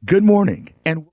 Good morning, and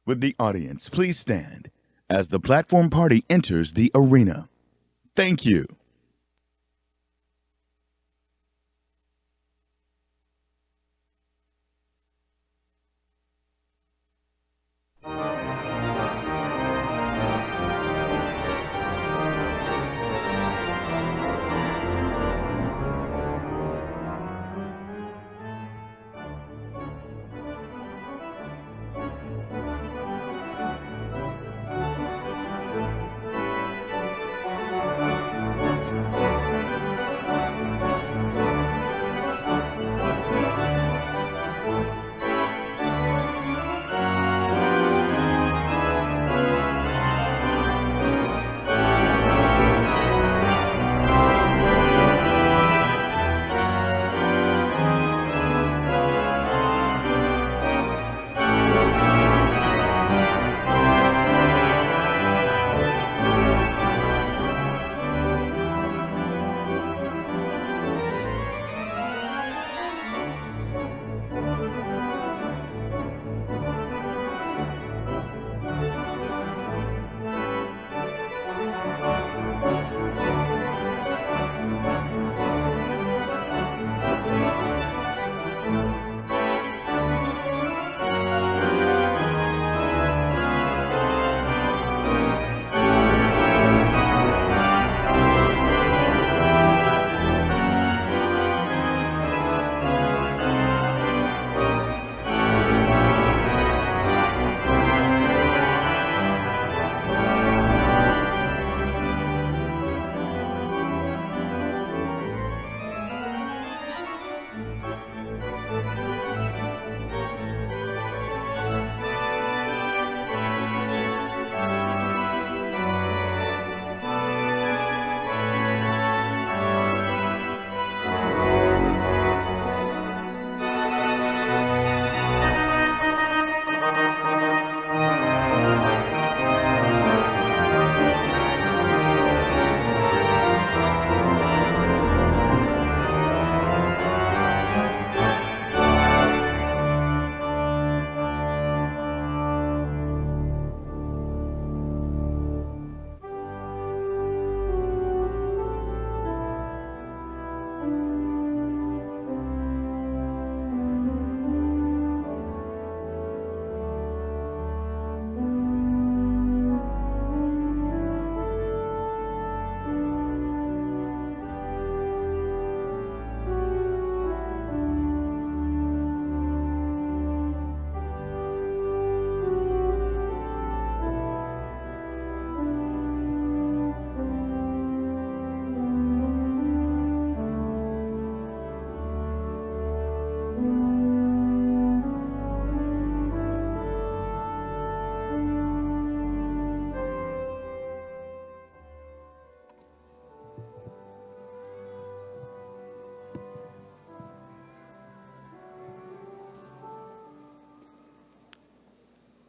would the audience please stand as the platform party enters the arena? Thank you.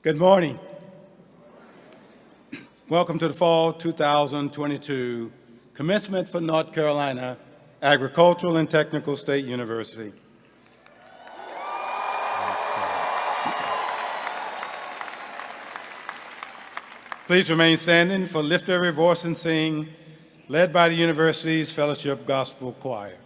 Good morning. Welcome to the Fall 2022 Commencement for North Carolina Agricultural and Technical State University. Please remain standing for Lift Every Voice and Sing, led by the university's Fellowship Gospel Choir.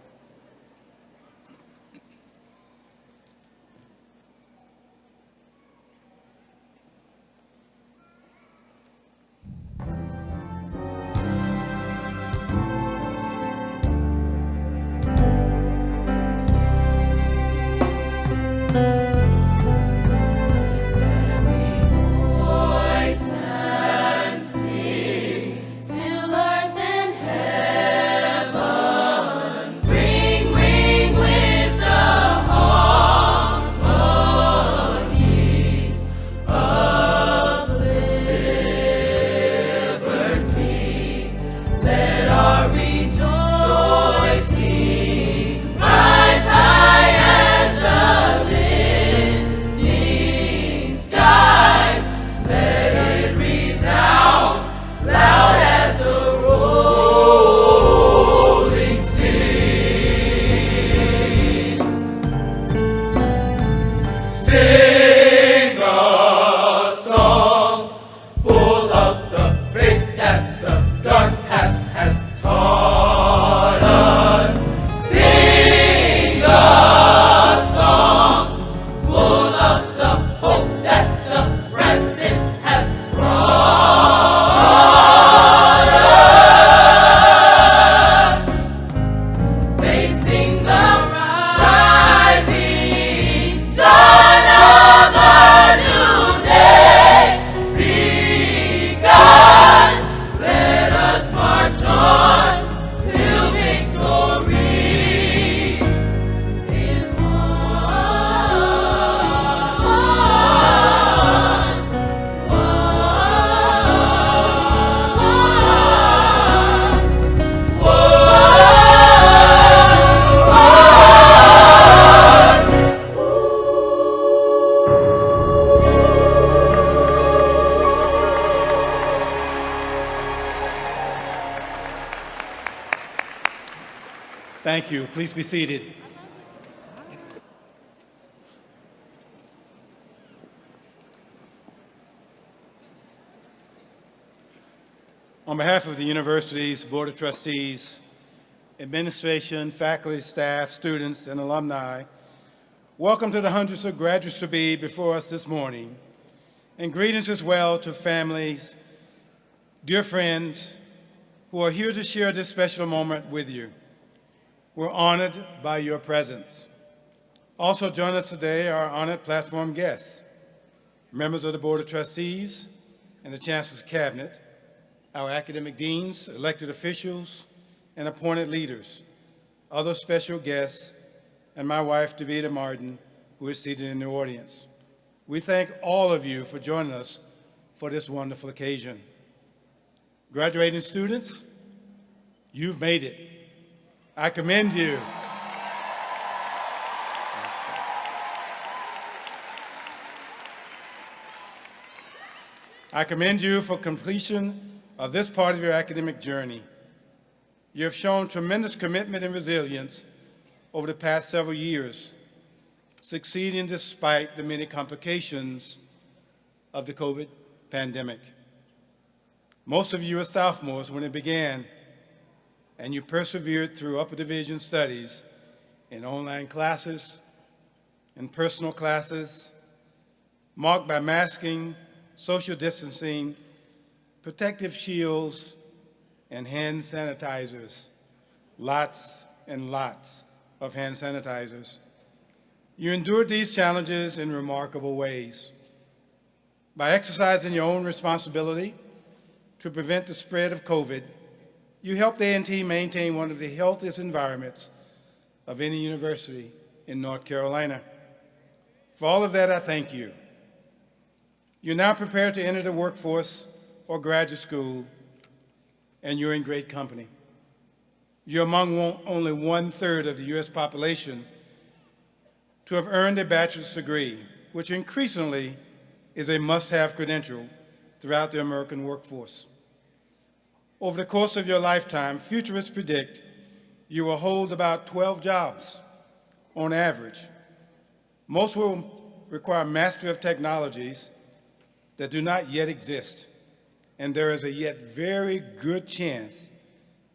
Thank you. Please be seated. On behalf of the university's Board of Trustees, administration, faculty, staff, students, and alumni, welcome to the hundreds of graduates to be before us this morning, and greetings as well to families, dear friends who are here to share this special moment with you. We're honored by your presence. Also join us today are honored platform guests, members of the Board of Trustees and the Chancellor's Cabinet, our academic deans, elected officials, and appointed leaders, other special guests, and my wife, Davida Martin, who is seated in the audience. We thank all of you for joining us for this wonderful occasion. Graduating students, you've made it. I commend you. I commend you for completion of this part of your academic journey. You have shown tremendous commitment and resilience over the past several years, succeeding despite the many complications of the COVID pandemic. Most of you are sophomores when it began, and you persevered through upper division studies in online classes and personal classes, marked by masking, social distancing, protective shields, and hand sanitizers, lots and lots of hand sanitizers. You endured these challenges in remarkable ways. By exercising your own responsibility to prevent the spread of COVID, you helped A&T maintain one of the healthiest environments of any university in North Carolina. For all of that, I thank you. You're now prepared to enter the workforce or graduate school, and you're in great company. You're among only 1/3 of the U.S. population to have earned a bachelor's degree, which increasingly is a must-have credential throughout the American workforce. Over the course of your lifetime, futurists predict you will hold about 12 jobs on average. Most will require mastery of technologies that do not yet exist, and there is a yet very good chance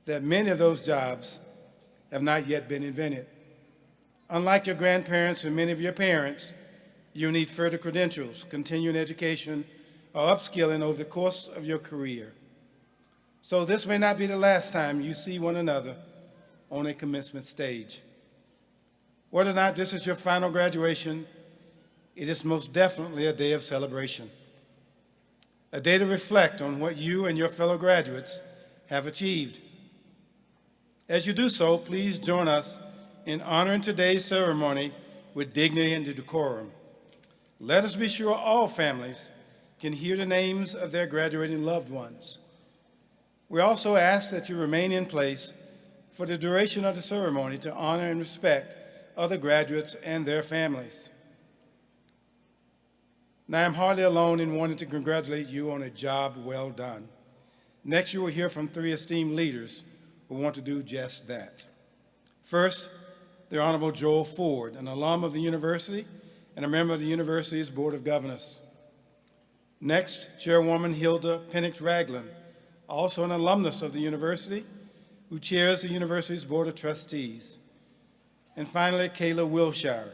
that many of those jobs have not yet been invented. Unlike your grandparents and many of your parents, you need further credentials, continuing education, or upskilling over the course of your career. So this may not be the last time you see one another on a commencement stage. Whether or not this is your final graduation, it is most definitely a day of celebration, a day to reflect on what you and your fellow graduates have achieved. As you do so, please join us in honoring today's ceremony with dignity and decorum. Let us be sure all families can hear the names of their graduating loved ones. We also ask that you remain in place for the duration of the ceremony to honor and respect other graduates and their families. Now, I'm hardly alone in wanting to congratulate you on a job well done. Next, you will hear from three esteemed leaders who want to do just that. First, the Honorable Joel Ford, an alum of the university and a member of the university's Board of Governors. Next, Chairwoman Hilda Penix Ragland, also an alumnus of the university, who chairs the university's Board of Trustees. And finally, Kayla Wilshire,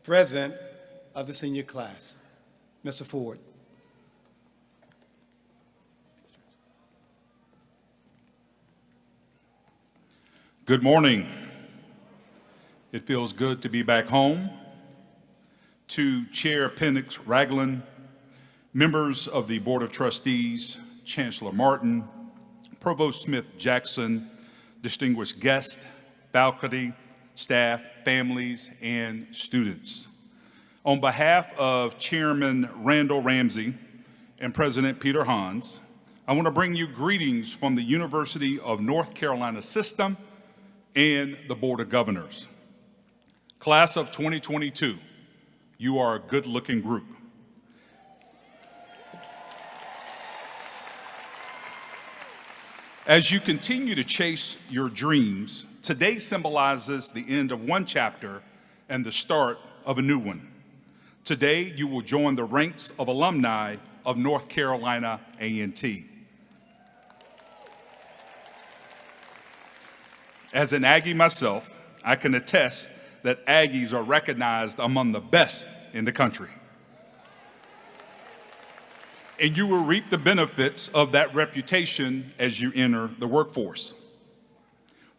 President of the senior class. Mr. Ford. Good morning. It feels good to be back home. To Chair Penix Ragland, members of the Board of Trustees, Chancellor Martin, Provost Smith Jackson, distinguished guests, faculty, staff, families, and students. On behalf of Chairman Randall Ramsey and President Peter Hans, I want to bring you greetings from the University of North Carolina System and the Board of Governors. Class of 2022, you are a good-looking group. As you continue to chase your dreams, today symbolizes the end of one chapter and the start of a new one. Today, you will join the ranks of alumni of North Carolina A&T. As an Aggie myself, I can attest that Aggies are recognized among the best in the country. And you will reap the benefits of that reputation as you enter the workforce.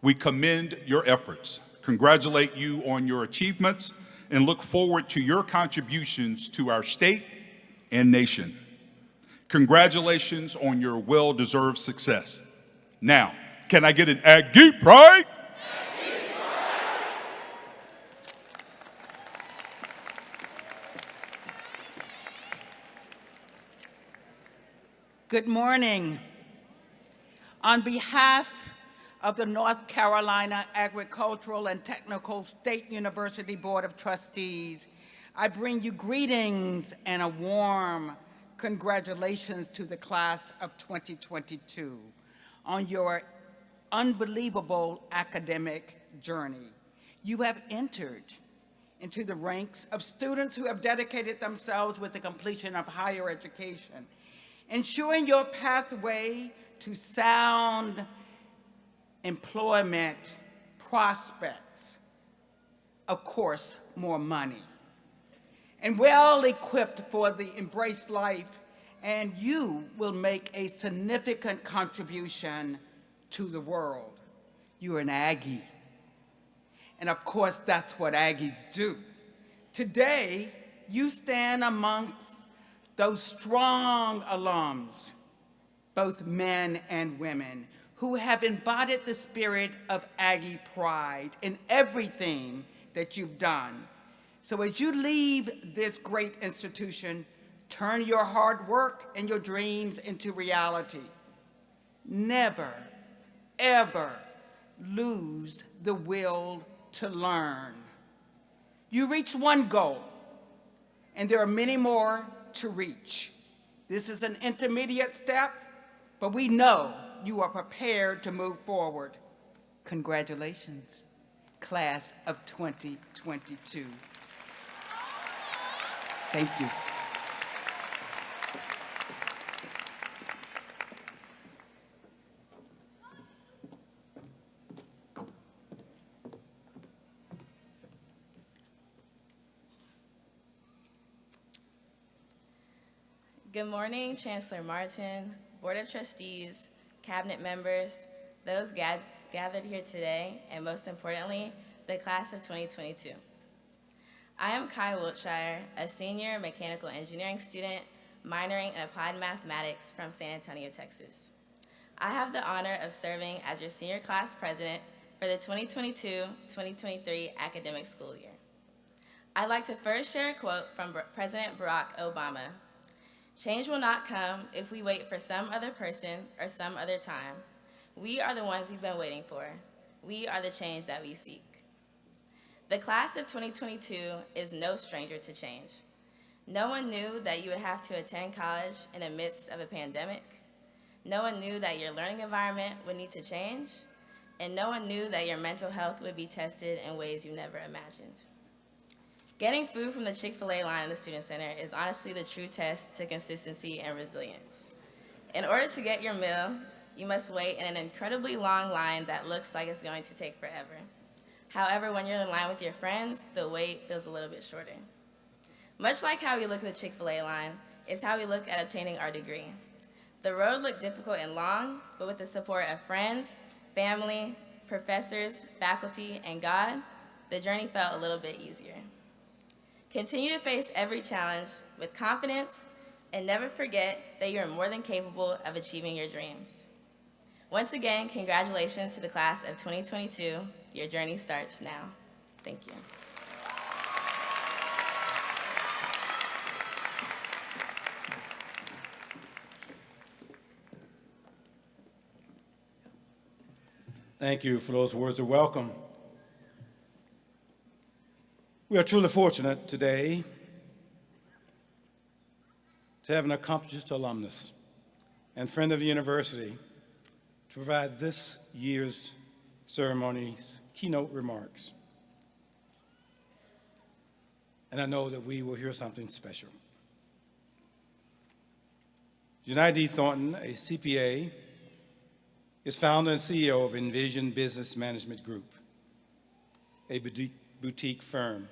We commend your efforts, congratulate you on your achievements, and look forward to your contributions to our state and nation. Congratulations on your well-deserved success. Now, can I get an Aggie pride? Good morning. On behalf of the North Carolina Agricultural and Technical State University Board of Trustees, I bring you greetings and a warm congratulations to the class of 2022 on your unbelievable academic journey. You have entered into the ranks of students who have dedicated themselves with the completion of higher education, ensuring your pathway to sound employment prospects, of course, more money, and well equipped for the embraced life, and you will make a significant contribution to the world. You're an Aggie. And of course, that's what Aggies do. Today, you stand amongst those strong alums, both men and women, who have embodied the spirit of Aggie pride in everything that you've done. So as you leave this great institution, turn your hard work and your dreams into reality. Never, ever lose the will to learn. You reach one goal, and there are many more to reach. This is an intermediate step, but we know you are prepared to move forward. Congratulations, class of 2022. Thank you. Good morning, Chancellor Martin, Board of Trustees, Cabinet members, those gathered here today, and most importantly, the class of 2022. I am Kai Wiltshire, a senior mechanical engineering student minoring in applied mathematics from San Antonio, Texas. I have the honor of serving as your senior class president for the 2022-2023 academic school year. I'd like to first share a quote from President Barack Obama. Change will not come if we wait for some other person or some other time. We are the ones we've been waiting for. We are the change that we seek. The class of 2022 is no stranger to change. No one knew that you would have to attend college in the midst of a pandemic. No one knew that your learning environment would need to change. And no one knew that your mental health would be tested in ways you never imagined. Getting food from the Chick-fil-A line in the Student Center is honestly the true test to consistency and resilience. In order to get your meal, you must wait in an incredibly long line that looks like it's going to take forever. However, when you're in line with your friends, the wait feels a little bit shorter. Much like how we look at the Chick-fil-A line, is how we look at obtaining our degree. The road looked difficult and long, but with the support of friends, family, professors, faculty, and God, the journey felt a little bit easier. Continue to face every challenge with confidence and never forget that you are more than capable of achieving your dreams. Once again, congratulations to the class of 2022. Your journey starts now. Thank you. Thank you for those words of welcome. We are truly fortunate today to have an accomplished alumnus and friend of the university to provide this year's ceremony's keynote remarks. And I know that we will hear something special. Janai D. Thornton, a CPA, is founder and CEO of Envision Business Management Group, a boutique firm.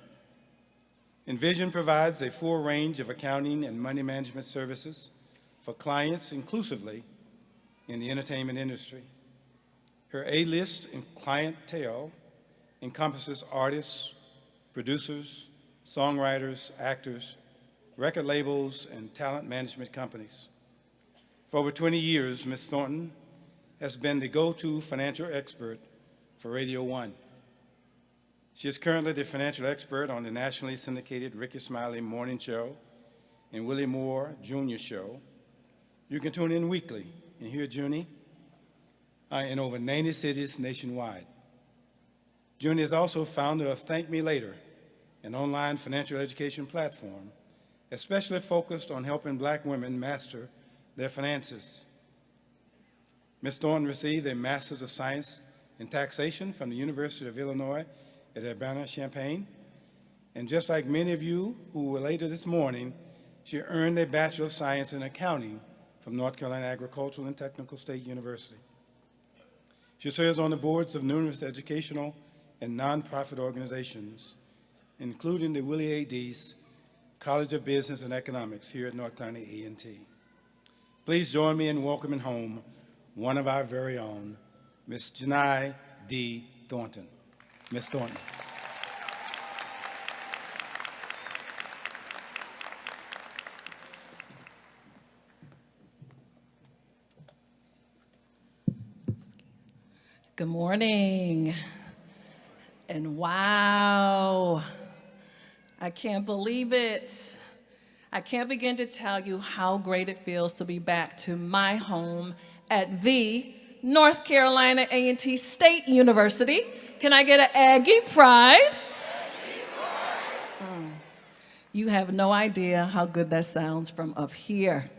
Envision provides a full range of accounting and money management services for clients inclusively in the entertainment industry. Her A-list and clientele encompasses artists, producers, songwriters, actors, record labels, and talent management companies. For over 20 years, Ms. Thornton has been the go-to financial expert for Radio 1. She is currently the financial expert on the nationally syndicated Ricky Smiley Morning Show and Willie Moore Jr. Show. You can tune in weekly and hear Junie in over 90 cities nationwide. Junie is also founder of Thank Me Later, an online financial education platform, especially focused on helping Black women master their finances. Ms. Thornton received a Master's of Science in Taxation from the University of Illinois at Urbana-Champaign. And just like many of you who were later this morning, she earned a Bachelor of Science in Accounting from North Carolina Agricultural and Technical State University. She serves on the boards of numerous educational and nonprofit organizations, including the Willie A. Deese College of Business and Economics here at North Carolina A&T. Please join me in welcoming home one of our very own, Ms. Janai D. Thornton. Ms. Thornton. Good morning. And wow, I can't believe it. I can't begin to tell you how great it feels to be back to my home at the North Carolina A&T State University. Can I get an Aggie Pride? You have no idea how good that sounds from up here.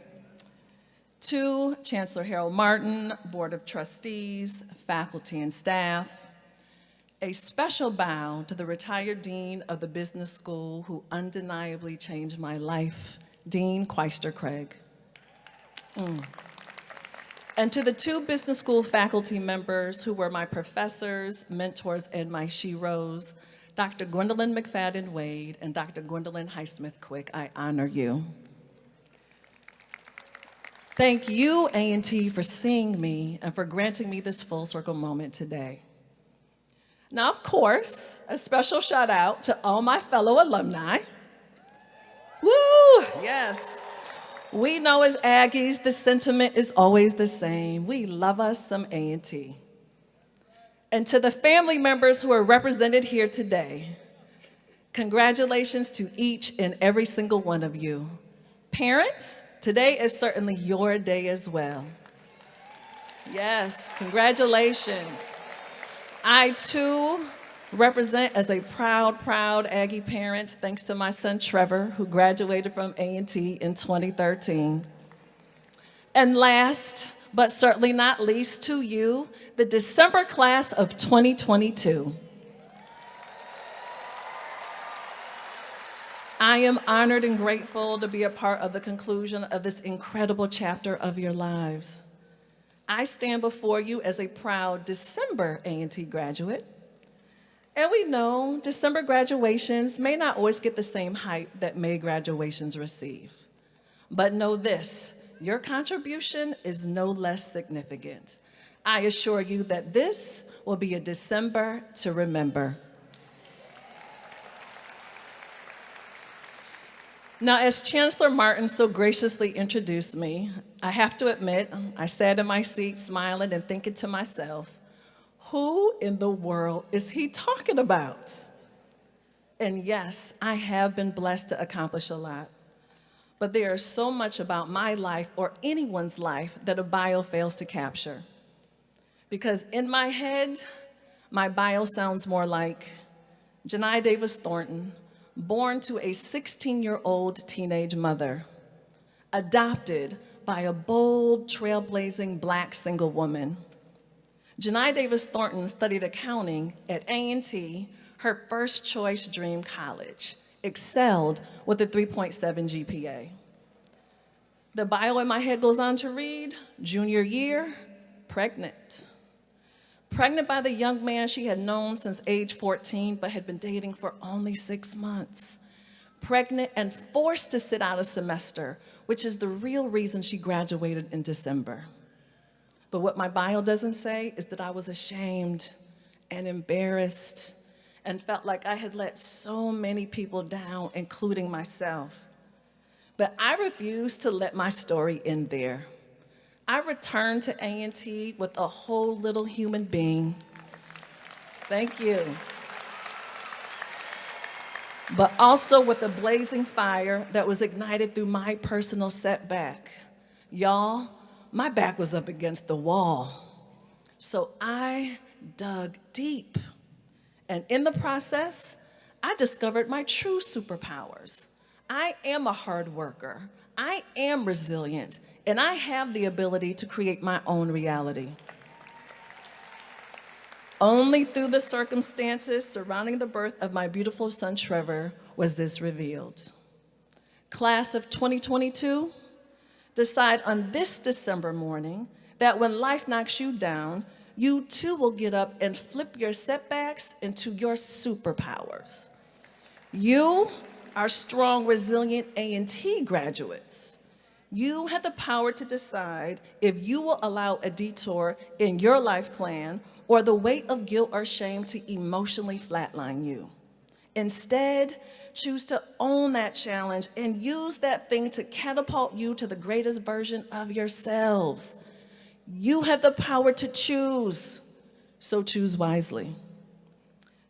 To Chancellor Harold Martin, Board of Trustees, faculty and staff, a special bow to the retired Dean of the Business School who undeniably changed my life, Dean Quaister Craig. And to the 2 business school faculty members who were my professors, mentors, and my sheroes, Dr. Gwendolyn McFadden Wade and Dr. Gwendolyn Highsmith Quick, I honor you. Thank you, A&T, for seeing me and for granting me this full circle moment today. Now, of course, a special shout out to all my fellow alumni. Woo, yes. We know as Aggies, the sentiment is always the same. We love us some A&T. And to the family members who are represented here today, congratulations to each and every single one of you. Parents, today is certainly your day as well. Yes, congratulations. I too represent as a proud Aggie parent, thanks to my son Trevor, who graduated from A&T in 2013. And last, but certainly not least, to you, the December class of 2022. I am honored and grateful to be a part of the conclusion of this incredible chapter of your lives. I stand before you as a proud December A&T graduate. And we know December graduations may not always get the same hype that May graduations receive. But know this, your contribution is no less significant. I assure you that this will be a December to remember. Now, as Chancellor Martin so graciously introduced me, I have to admit, I sat in my seat smiling and thinking to myself, who in the world is he talking about? And yes, I have been blessed to accomplish a lot. But there is so much about my life or anyone's life that a bio fails to capture. Because in my head, my bio sounds more like Janai Davis Thornton, born to a 16-year-old teenage mother, adopted by a bold, trailblazing Black single woman. Janai Davis Thornton studied accounting at A&T, her first choice dream college, excelled with a 3.7 GPA. The bio in my head goes on to read, junior year, pregnant. Pregnant by the young man she had known since age 14, but had been dating for only 6 months. Pregnant and forced to sit out a semester, which is the real reason she graduated in December. But what my bio doesn't say is that I was ashamed and embarrassed and felt like I had let so many people down, including myself. But I refused to let my story end there. I returned to A&T with a whole little human being. Thank you. But also with a blazing fire that was ignited through my personal setback. Y'all, my back was up against the wall. So I dug deep. And in the process, I discovered my true superpowers. I am a hard worker. I am resilient. And I have the ability to create my own reality. Only through the circumstances surrounding the birth of my beautiful son, Trevor, was this revealed. Class of 2022, decide on this December morning that when life knocks you down, you too will get up and flip your setbacks into your superpowers. You are strong, resilient A&T graduates. You have the power to decide if you will allow a detour in your life plan or the weight of guilt or shame to emotionally flatline you. Instead, choose to own that challenge and use that thing to catapult you to the greatest version of yourselves. You have the power to choose, so choose wisely.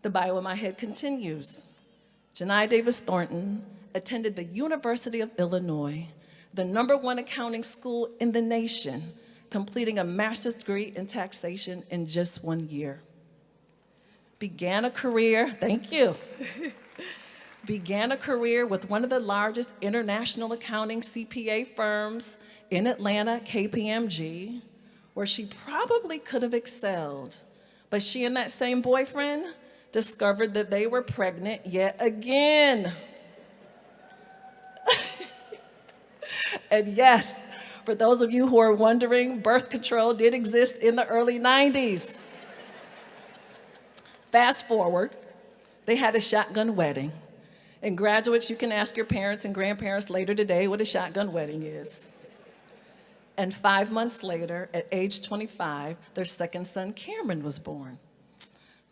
The bio in my head continues. Janai Davis Thornton attended the University of Illinois, the #1 accounting school in the nation, completing a master's degree in taxation in just 1 year. Began a career, thank you. began a career with one of the largest international accounting CPA firms in Atlanta, KPMG, where she probably could have excelled. But she and that same boyfriend discovered that they were pregnant yet again. And yes, for those of you who are wondering, birth control did exist in the early 90s. Fast forward, they had a shotgun wedding. And graduates, you can ask your parents and grandparents later today what a shotgun wedding is. And 5 months later, at age 25, their second son, Cameron, was born.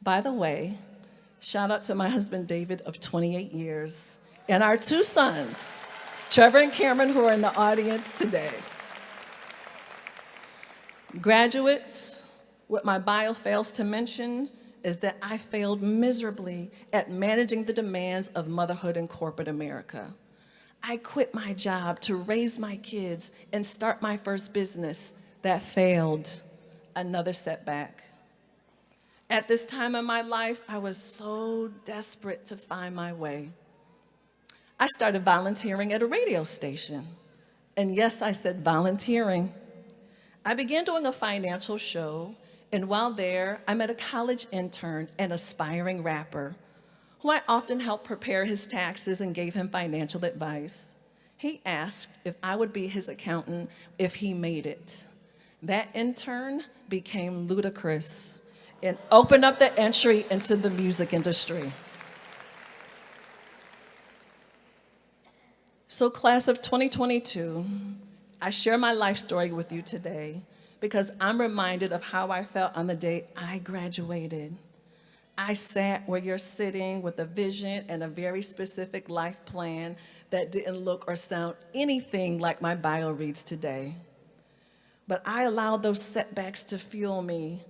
By the way, shout out to my husband, David, of 28 years, and our two sons, Trevor and Cameron, who are in the audience today. Graduates, what my bio fails to mention is that I failed miserably at managing the demands of motherhood in corporate America. I quit my job to raise my kids and start my first business. That failed. Another setback. At this time in my life, I was so desperate to find my way. I started volunteering at a radio station. And yes, I said volunteering. I began doing a financial show, and while there, I met a college intern and aspiring rapper who I often helped prepare his taxes and gave him financial advice. He asked if I would be his accountant if he made it. That intern became Ludacris and opened up the entry into the music industry. So class of 2022, I share my life story with you today because I'm reminded of how I felt on the day I graduated. I sat where you're sitting with a vision and a very specific life plan that didn't look or sound anything like my bio reads today. But I allowed those setbacks to fuel me.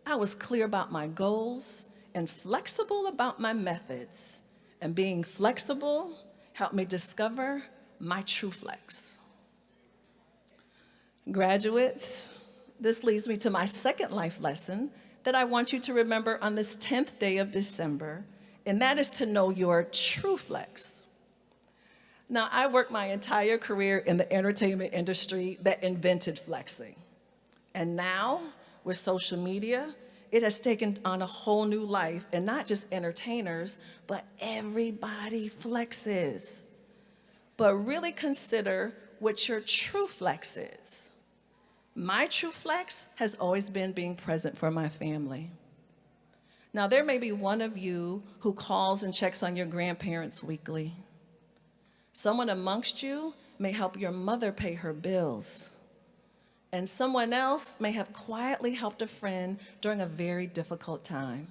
I was clear about my goals and flexible about my methods. And being flexible helped me discover my true flex. Graduates, this leads me to my second life lesson that I want you to remember on this 10th day of December, and that is to know your true flex. Now, I worked my entire career in the entertainment industry that invented flexing. And now, with social media, it has taken on a whole new life, and not just entertainers, but everybody flexes. But really consider what your true flex is. My true flex has always been being present for my family. Now, there may be one of you who calls and checks on your grandparents weekly. Someone amongst you may help your mother pay her bills. And someone else may have quietly helped a friend during a very difficult time.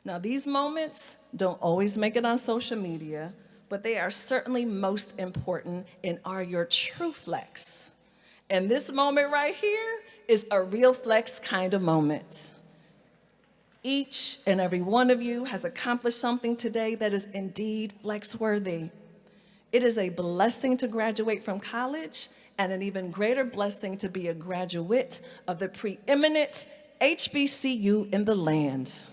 Now, these moments don't always make it on social media, but they are certainly most important and are your true flex. And this moment right here is a real flex kind of moment. Each and every one of you has accomplished something today that is indeed flex-worthy. It is a blessing to graduate from college and an even greater blessing to be a graduate of the preeminent HBCU in the land.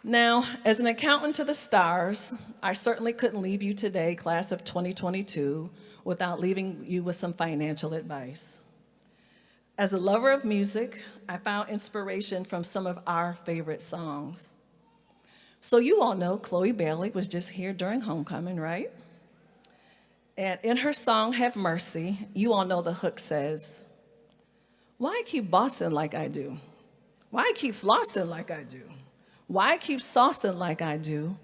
Now, as an accountant to the stars, I certainly couldn't leave you today, class of 2022, without leaving you with some financial advice. As a lover of music, I found inspiration from some of our favorite songs. So you all know Chloe Bailey was just here during homecoming, right? And in her song, Have Mercy, you all know the hook says, "Why keep bossing like I do? Why keep flossing like I do? Why keep saucing like I do?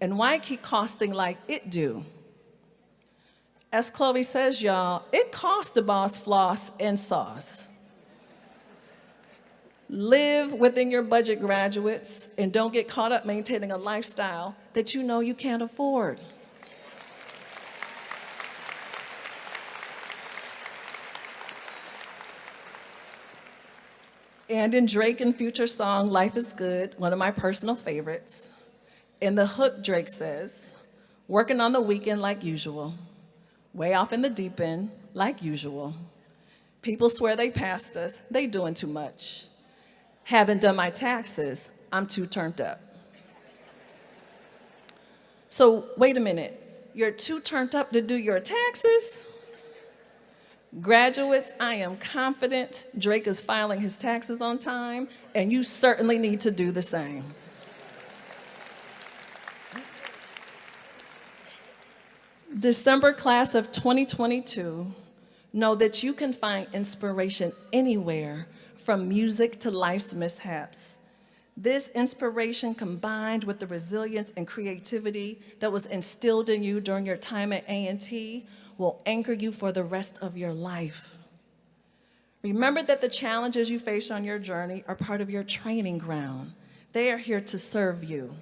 And why keep costing like it do?" As Chloe says, y'all, it costs the boss floss and sauce. Live within your budget, graduates, and don't get caught up maintaining a lifestyle that you know you can't afford. And in Drake and Future's song, Life is Good, one of my personal favorites, in the hook, Drake says, "Working on the weekend like usual, way off in the deep end like usual. People swear they passed us, they doing too much. Haven't done my taxes. I'm too turned up. So wait a minute. You're too turned up to do your taxes? Graduates, I am confident Drake is filing his taxes on time, and you certainly need to do the same. December class of 2022, know that you can find inspiration anywhere, from music to life's mishaps. This inspiration, combined with the resilience and creativity that was instilled in you during your time at A&T, will anchor you for the rest of your life. Remember that the challenges you face on your journey are part of your training ground. They are here to serve you.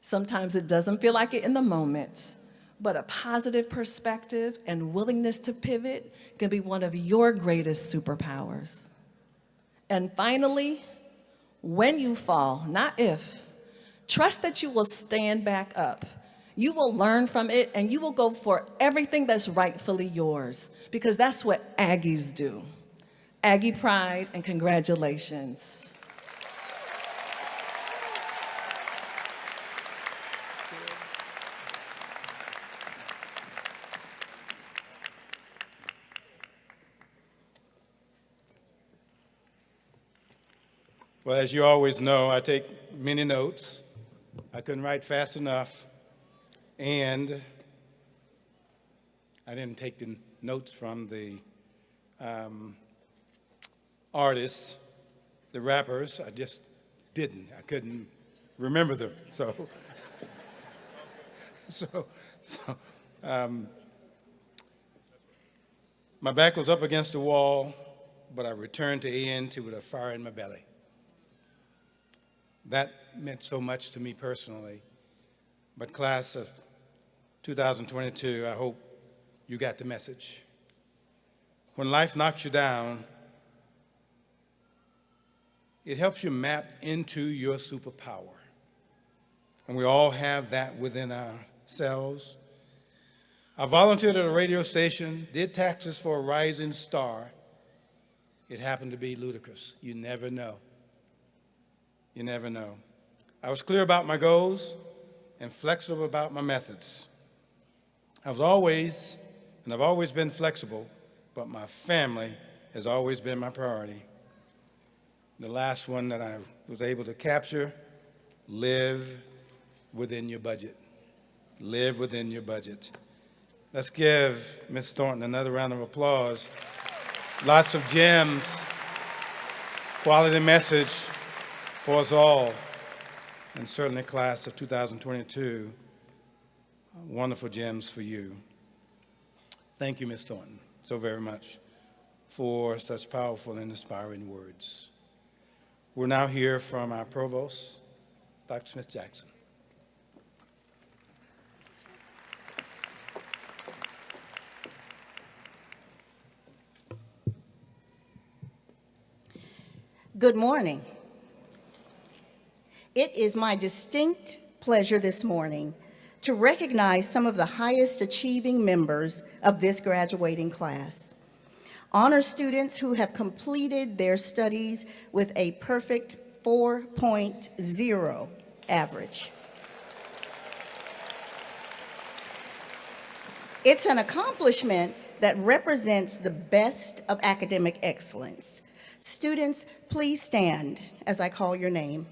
Sometimes it doesn't feel like it in the moment, but a positive perspective and willingness to pivot can be one of your greatest superpowers. And finally, when you fall, not if, trust that you will stand back up. You will learn from it, and you will go for everything that's rightfully yours, because that's what Aggies do. Aggie pride and congratulations. Well, as you always know, I take many notes. I couldn't write fast enough, and I didn't take the notes from the artists, the rappers. I just didn't. I couldn't remember them. My back was up against the wall, but I returned to A&T with a fire in my belly. That meant so much to me personally. But class of 2022, I hope you got the message. When life knocks you down, it helps you map into your superpower. And we all have that within ourselves. I volunteered at a radio station, did taxes for a rising star. It happened to be Ludacris. You never know. You never know. I was clear about my goals and flexible about my methods. I've always been flexible, but my family has always been my priority. The last one that I was able to capture, live within your budget. Live within your budget. Let's give Ms. Thornton another round of applause. Lots of gems, quality message for us all, and certainly class of 2022, wonderful gems for you. Thank you, Ms. Thornton, so very much for such powerful and inspiring words. We'll now hear from our provost, Dr. Smith-Jackson. Good morning. It is my distinct pleasure this morning to recognize some of the highest achieving members of this graduating class. Honor students who have completed their studies with a perfect 4.0 average. It's an accomplishment that represents the best of academic excellence. Students, please stand as I call your name.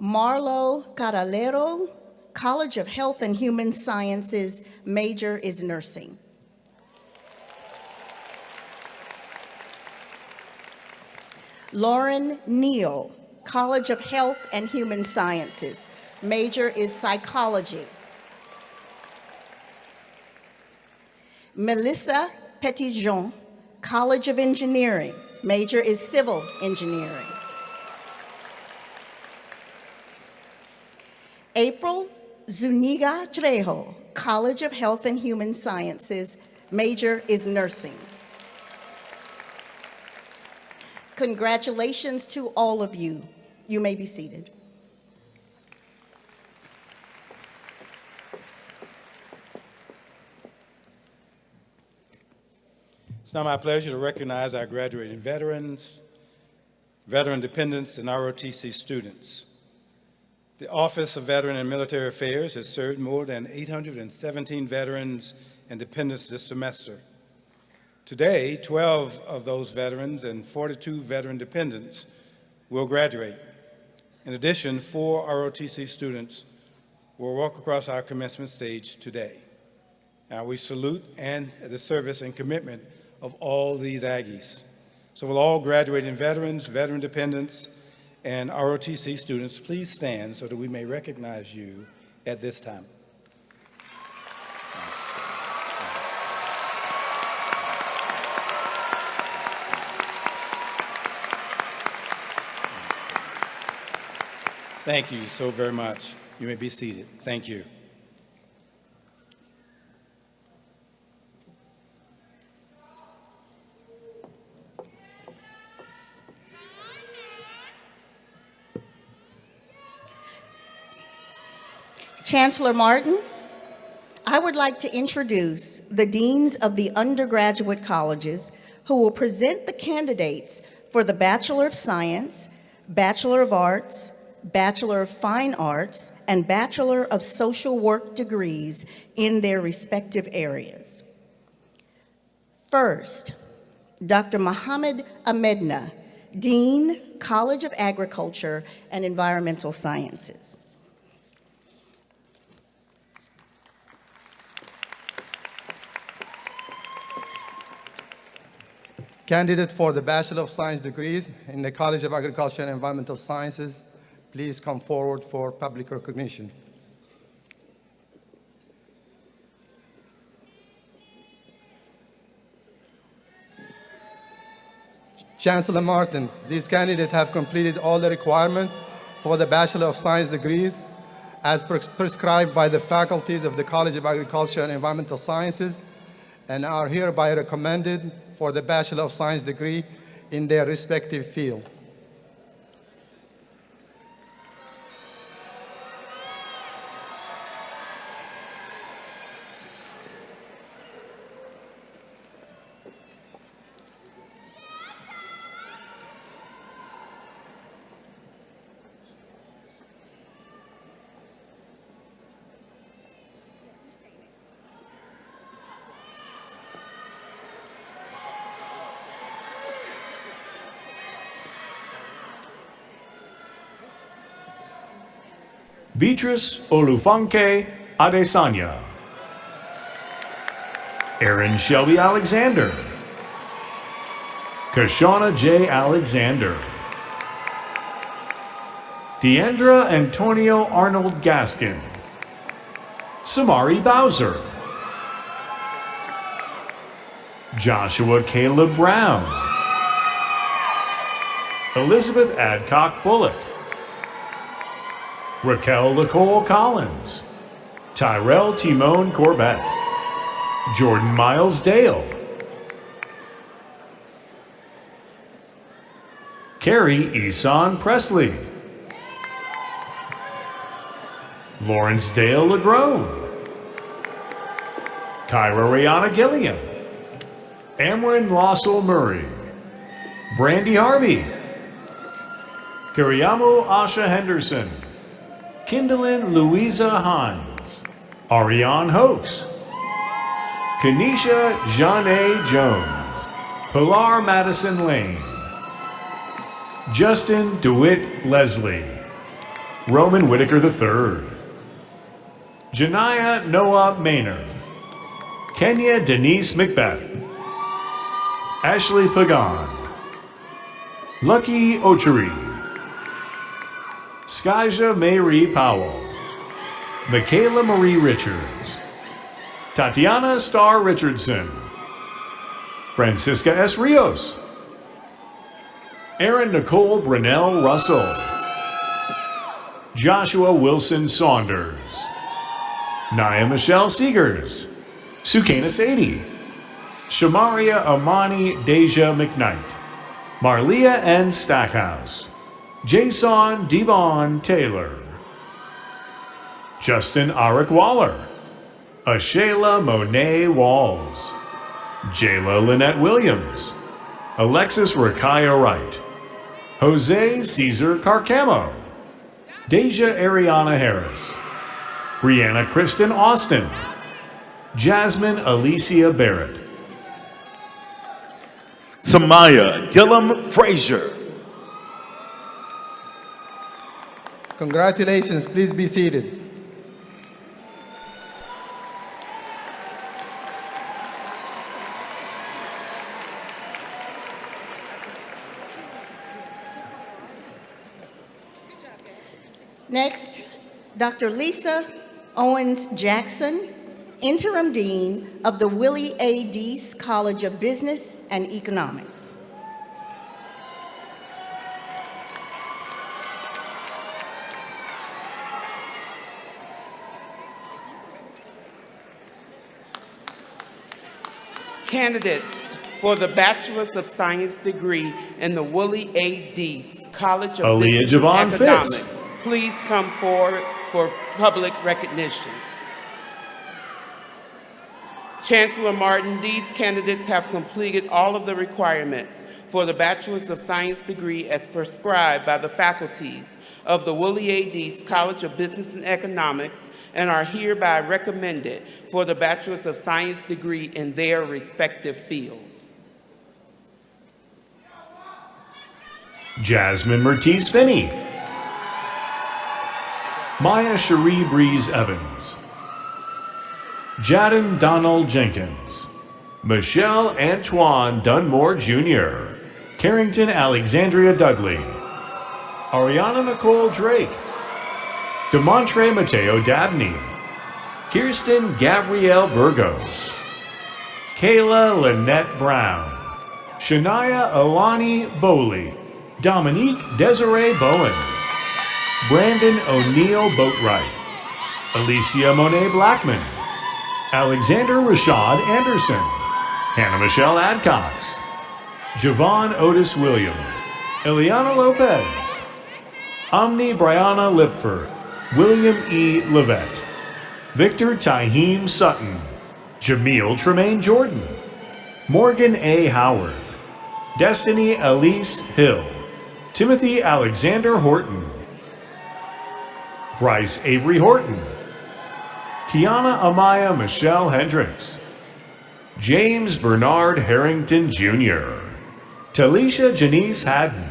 Marlo Caralero, College of Health and Human Sciences, major is nursing. Lauren Neal, College of Health and Human Sciences, major is psychology. Melissa Petitjean, College of Engineering, major is civil engineering. April Zuniga Trejo, College of Health and Human Sciences, major is nursing. Congratulations to all of you. You may be seated. It's now my pleasure to recognize our graduating veterans veteran dependents, and ROTC students. The Office of Veteran and Military Affairs has served more than 817 veterans and dependents this semester. Today, 12 of those veterans and 42 veteran dependents will graduate. In addition, 4 ROTC students will walk across our commencement stage today. Now, we salute the service and commitment of all these Aggies. So will all graduating veterans, veteran dependents, and ROTC students please stand so that we may recognize you at this time. Thank you so very much. You may be seated. Thank you. Chancellor Martin, I would like to introduce the deans of the undergraduate colleges who will present the candidates for the Bachelor of Science, Bachelor of Arts, Bachelor of Fine Arts, and Bachelor of Social Work degrees in their respective areas. First, Dr. Mohammed Ahmedna, Dean, College of Agriculture and Environmental Sciences. Candidate for the Bachelor of Science degrees in the College of Agriculture and Environmental Sciences, please come forward for public recognition. Chancellor Martin, these candidates have completed all the requirements for the Bachelor of Science degrees as prescribed by the faculties of the College of Agriculture and Environmental Sciences and are hereby recommended for the Bachelor of Science degree in their respective field. Beatrice Olufunke Adesanya. Aaron Shelby Alexander. Kashana J. Alexander. Deandra Antonio Arnold Gaskin. Samari Bowser. Joshua Caleb Brown. Elizabeth Adcock Bullock. Raquel Nicole Collins. Tyrell Timon Corbett. Jordan Miles Dale. Carrie Eson Presley. Lawrence Dale Legrone. Kyra Rihanna Gilliam. Amron Lossell Murray. Brandy Harvey. Kiriamu Asha Henderson. Kindalyn Louisa Hines. Ariane Hoax. Kanisha Jeanne Jones. Pilar Madison Lane. Justin DeWitt Leslie. Roman Whitaker III. Janiyah Noah Maynard. Kenya Denise Macbeth. Ashley Pagan. Lucky Ochery. Skyja Marie Powell. Michaela Marie Richards. Tatiana Starr Richardson. Francisca S. Rios. Erin Nicole Brunell Russell. Joshua Wilson Saunders. Naya Michelle Seegers. Sukana Sadie. Shamaria Amani Deja McKnight. Marlia N. Stackhouse. Jason Devon Taylor. Justin Arik Waller. Ashayla Monet Walls. Jayla Lynette Williams. Alexis Rakaya Wright. Jose Cesar Carcamo, Deja Ariana Harris, Brianna Kristen Austin, Jasmine Alicia Barrett, Samaya Gillum Frazier. Congratulations, please be seated. Next, Dr. Lisa Owens Jackson, Interim Dean of the Willie A. Deese College of Business and Economics. Candidates for the Bachelor's of Science degree in the Willie A. Deese College of Aaliyah Business Javon and Economics, Fitz. please come forward for public recognition. Chancellor Martin, these candidates have completed all of the requirements for the Bachelor's of Science degree as prescribed by the faculties of the Willie A. Deese College of Business and Economics and are hereby recommended for the Bachelor's of Science degree in their respective fields. Jasmine Mertiz Finney, Maya Cherie Breeze Evans, Jadon Donald Jenkins, Michelle Antoine Dunmore Jr., Carrington Alexandria Dudley, Ariana Nicole Drake, Demontre Mateo Dabney, Kirsten Gabrielle Burgos, Kayla Lynette Brown, Shania Alani Bowley, Dominique Desiree Bowens, Brandon O'Neill Boatwright, Alicia Monet Blackman, Alexander Rashad Anderson, Hannah Michelle Adcox, Javon Otis William, Eliana Lopez, Omni Brianna Lipford, William E. Levette, Victor Taheem Sutton, Jameel Tremaine Jordan, Morgan A. Howard, Destiny Elise Hill, Timothy Alexander Horton, Bryce Avery Horton, Kiana Amaya Michelle Hendricks, James Bernard Harrington Jr., Talisha Janice Haddon,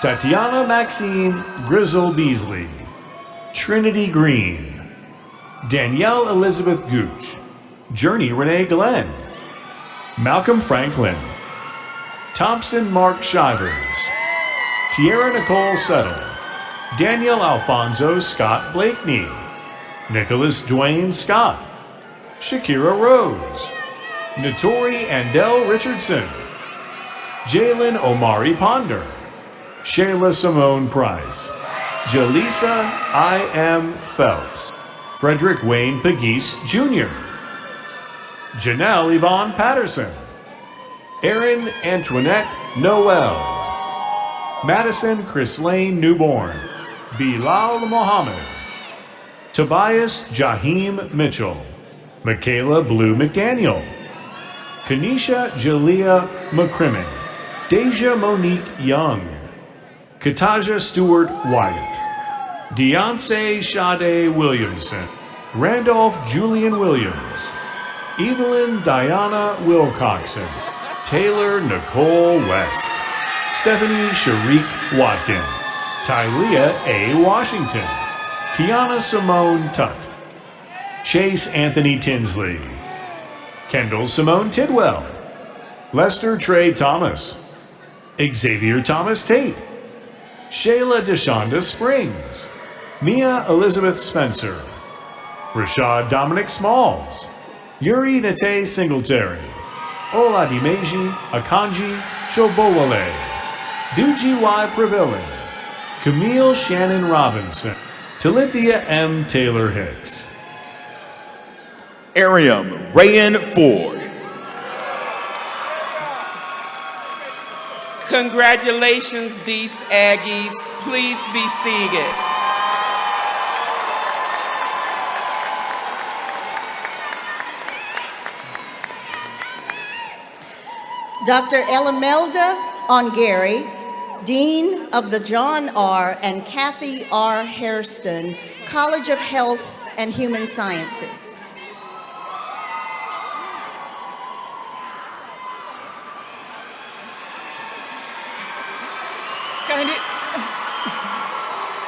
Tatiana Maxine Grizzle Beasley, Trinity Green, Danielle Elizabeth Gooch, Journey Renee Glenn, Malcolm Franklin, Thompson Mark Shivers, Tierra Nicole Settle, Daniel Alfonso Scott Blakeney, Nicholas Dwayne Scott, Shakira Rose, Notori Andel Richardson, Jalen Omari Ponder, Shayla Simone Price, Jaleesa I. M. Phelps, Frederick Wayne Pegues Jr., Janelle Yvonne Patterson, Erin Antoinette Noel, Madison Chrislane Newborn, Bilal Mohammed, Tobias Jaheim Mitchell, Michaela Blue McDaniel, Kanisha Jalea McCrimmon, Deja Monique Young, Kataja Stewart Wyatt, Deoncé Sade Williamson, Randolph Julian Williams, Evelyn Diana Wilcoxon, Taylor Nicole West, Stephanie Sharik Watkin, Tylea A. Washington, Kiana Simone Tutt, Chase Anthony Tinsley, Kendall Simone Tidwell, Lester Trey Thomas, Xavier Thomas Tate, Shayla Deshonda Springs, Mia Elizabeth Spencer, Rashad Dominic Smalls, Yuri Nate Singletary, Oladimeji Akanji Shobowale, Duji Y. Previllan, Camille Shannon Robinson, Talithia M. Taylor Hicks, Ariam Rayan Ford. Congratulations, Deese Aggies. Please be seated. Dr. Elamelda Ongary, Dean of the John R. and Kathy R. Hairston College of Health and Human Sciences.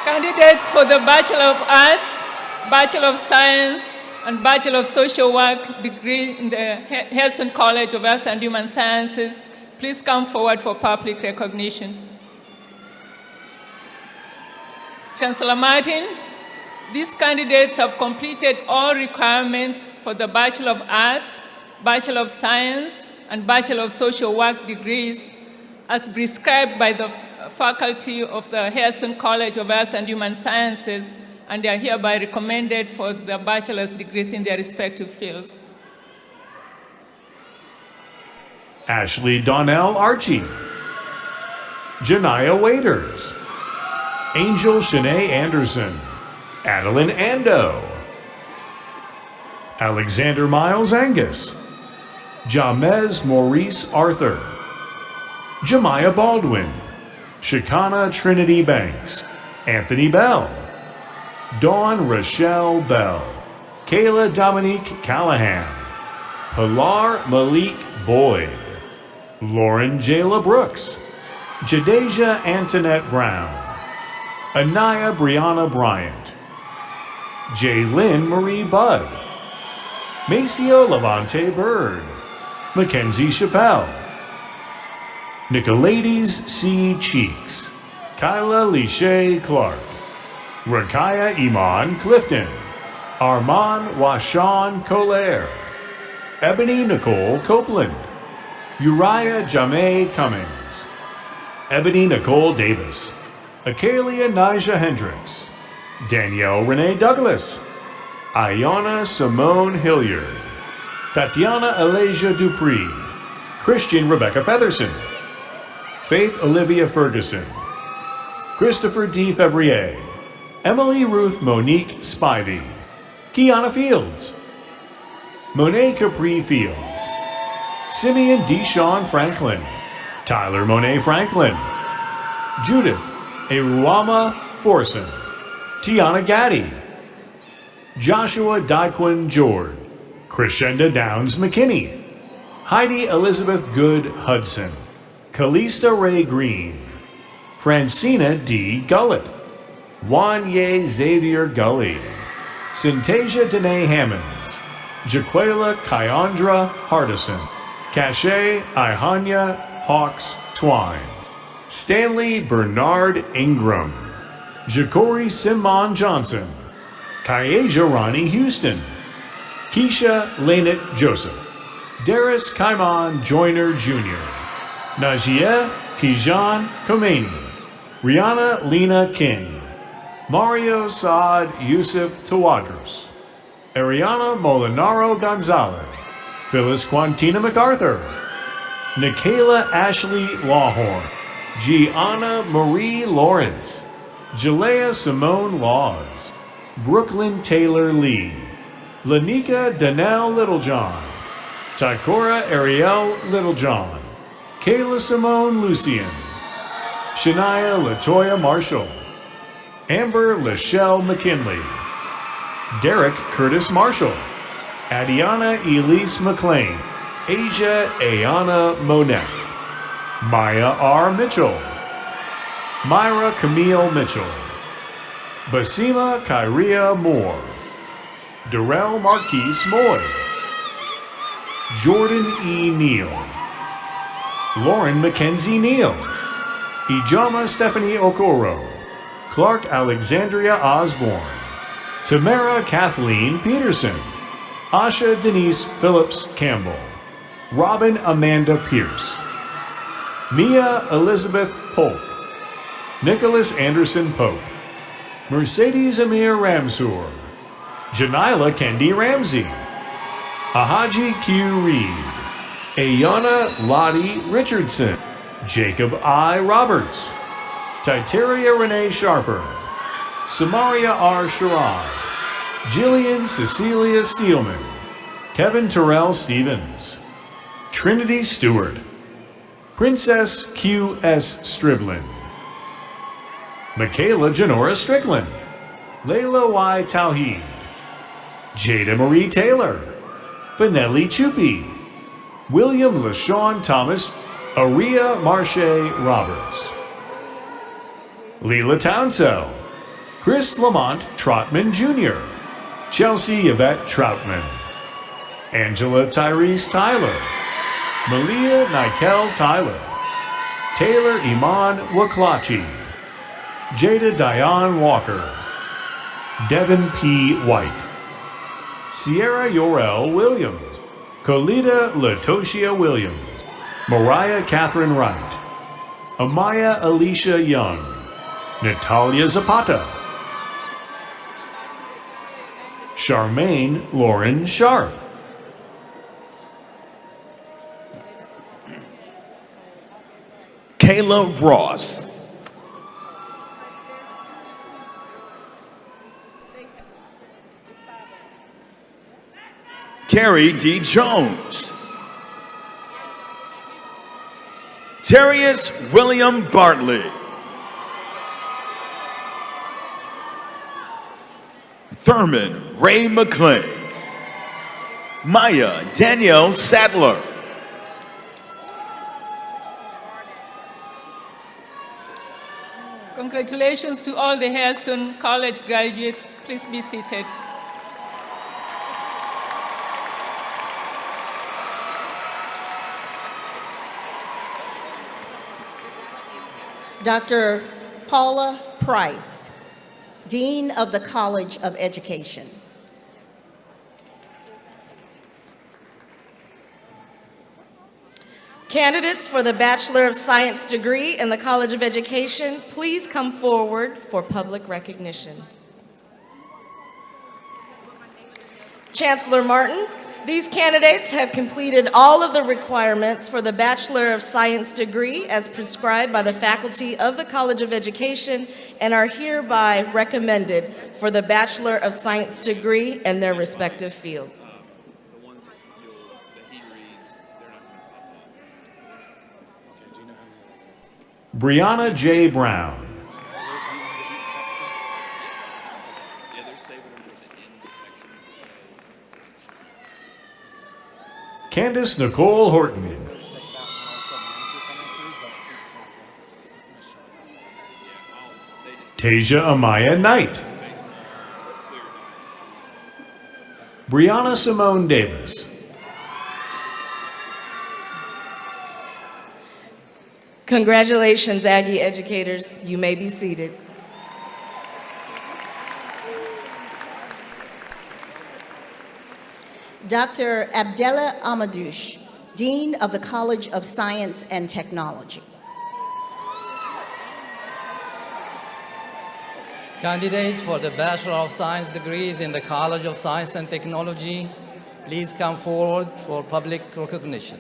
Candidates for the Bachelor of Arts, Bachelor of Science, and Bachelor of Social Work degree in the Hairston College of Health and Human Sciences, please come forward for public recognition. Chancellor Martin, these candidates have completed all requirements for the Bachelor of Arts, Bachelor of Science, and Bachelor of Social Work degrees as prescribed by the faculty of the Hairston College of Health and Human Sciences, and they are hereby recommended for the bachelor's degrees in their respective fields. Ashley Donnell Archie, Janiyah Waiters, Angel Shanae Anderson, Adeline Ando, Alexander Miles Angus, Jamez Maurice Arthur, Jemiah Baldwin, Shekinah Trinity Banks, Anthony Bell, Dawn Rochelle Bell, Kayla Dominique Callahan, Pilar Malik Boyd, Lauren Jayla Brooks, Jadeja Antoinette Brown, Anaya Brianna Bryant, Jaylyn Marie Budd, Maceo Levante Bird, Mackenzie Chappelle, Nicolaides C. Cheeks, Kyla Lishay Clark, Rakaya Iman Clifton, Armand Washawn Colaire, Ebony Nicole Copeland, Uriah Jameh Cummings, Ebony Nicole Davis, Akalia Nija Hendricks, Danielle Renee Douglas, Ayana Simone Hilliard, Tatiana Alasia Dupree, Christian Rebecca Featherson, Faith Olivia Ferguson, Christopher D. Fevrier, Emily Ruth Monique Spivey, Kiana Fields, Monet Capri Fields, Simeon Deshawn Franklin, Tyler Monet Franklin, Judith Eruama Forson, Tiana Gaddy, Joshua Daquin Jord, Crescenda Downs McKinney, Heidi Elizabeth Good Hudson, Calista Ray Green, Francina D. Gullett, Wanye Xavier Gully, Syntasia Danae Hammonds, Jaquela Kyandra Hardison, Cache Ihanya Hawks Twine, Stanley Bernard Ingram, Ja'Cory Simon Johnson, Kyaja Ronnie Houston, Keisha Lanett Joseph, Darius Kaiman Joyner Jr., Najia Kijan Khomeini, Rihanna Lena King, Mario Saad Yusuf Tawadros, Ariana Molinaro Gonzalez, Phyllis Quantina MacArthur, Nikayla Ashley Lawhorn, Gianna Marie Lawrence, Jalea Simone Laws, Brooklyn Taylor Lee, Lanika Danelle Littlejohn, Tykora Ariel Littlejohn, Kayla Simone Lucian, Shania Latoya Marshall, Amber Lachelle McKinley, Derek Curtis Marshall, Adiana Elise McLean, Asia Ayana Monette, Maya R. Mitchell, Myra Camille Mitchell, Basima Kyria Moore, Darrell Marquise Moy, Jordan E. Neal, Lauren Mackenzie Neal, Ijama Stephanie Okoro, Clark Alexandria Osborne, Tamara Kathleen Peterson, Asha Denise Phillips Campbell, Robin Amanda Pierce, Mia Elizabeth Polk, Nicholas Anderson Pope, Mercedes Amir Ramsour, Janila Kendi Ramsey, Ahaji Q. Reed, Ayana Lottie Richardson, Jacob I. Roberts, Titeria Renee Sharper, Samaria R. Sherrod, Jillian Cecilia Steelman, Kevin Terrell Stevens, Trinity Stewart, Princess Q.S. Striblin, Michaela Janora Strickland, Layla Y. Tauheed, Jada Marie Taylor, Finelli Chupi, William LaShawn Thomas, Aria Marche Roberts, Leela Townsell, Chris Lamont Trotman Jr., Chelsea Yvette Troutman, Angela Tyrese Tyler, Malia Nikel Tyler, Taylor Iman Waklachi, Jada Diane Walker, Devin P. White, Sierra Yorel Williams, Colita Latoshia Williams, Mariah Catherine Wright, Amaya Alicia Young, Natalia Zapata, Charmaine Lauren Sharp, Kayla Ross, Carrie D. Jones, Terrius William Bartley, Thurman Ray McClain, Maya Danielle Sadler, Congratulations to all the Hairston College graduates. Please be seated. Dr. Paula Price, Dean of the College of Education. Candidates for the Bachelor of Science degree in the College of Education, please come forward for public recognition. Chancellor Martin, these candidates have completed all of the requirements for the Bachelor of Science degree as prescribed by the faculty of the College of Education and are hereby recommended for the Bachelor of Science degree in their respective field. Brianna J. Brown, Candace Nicole Horton, Tasia Amaya Knight, Brianna Simone Davis, Congratulations, Aggie educators. You may be seated. Dr. Abdella Amadouche, Dean of the College of Science and Technology. Candidates for the Bachelor of Science degrees in the College of Science and Technology, please come forward for public recognition.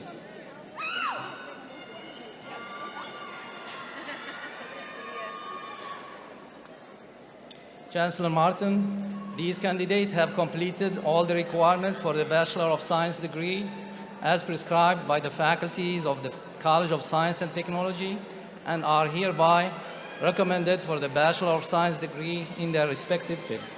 Chancellor Martin, these candidates have completed all the requirements for the Bachelor of Science degree as prescribed by the faculties of the College of Science and Technology and are hereby recommended for the Bachelor of Science degree in their respective fields.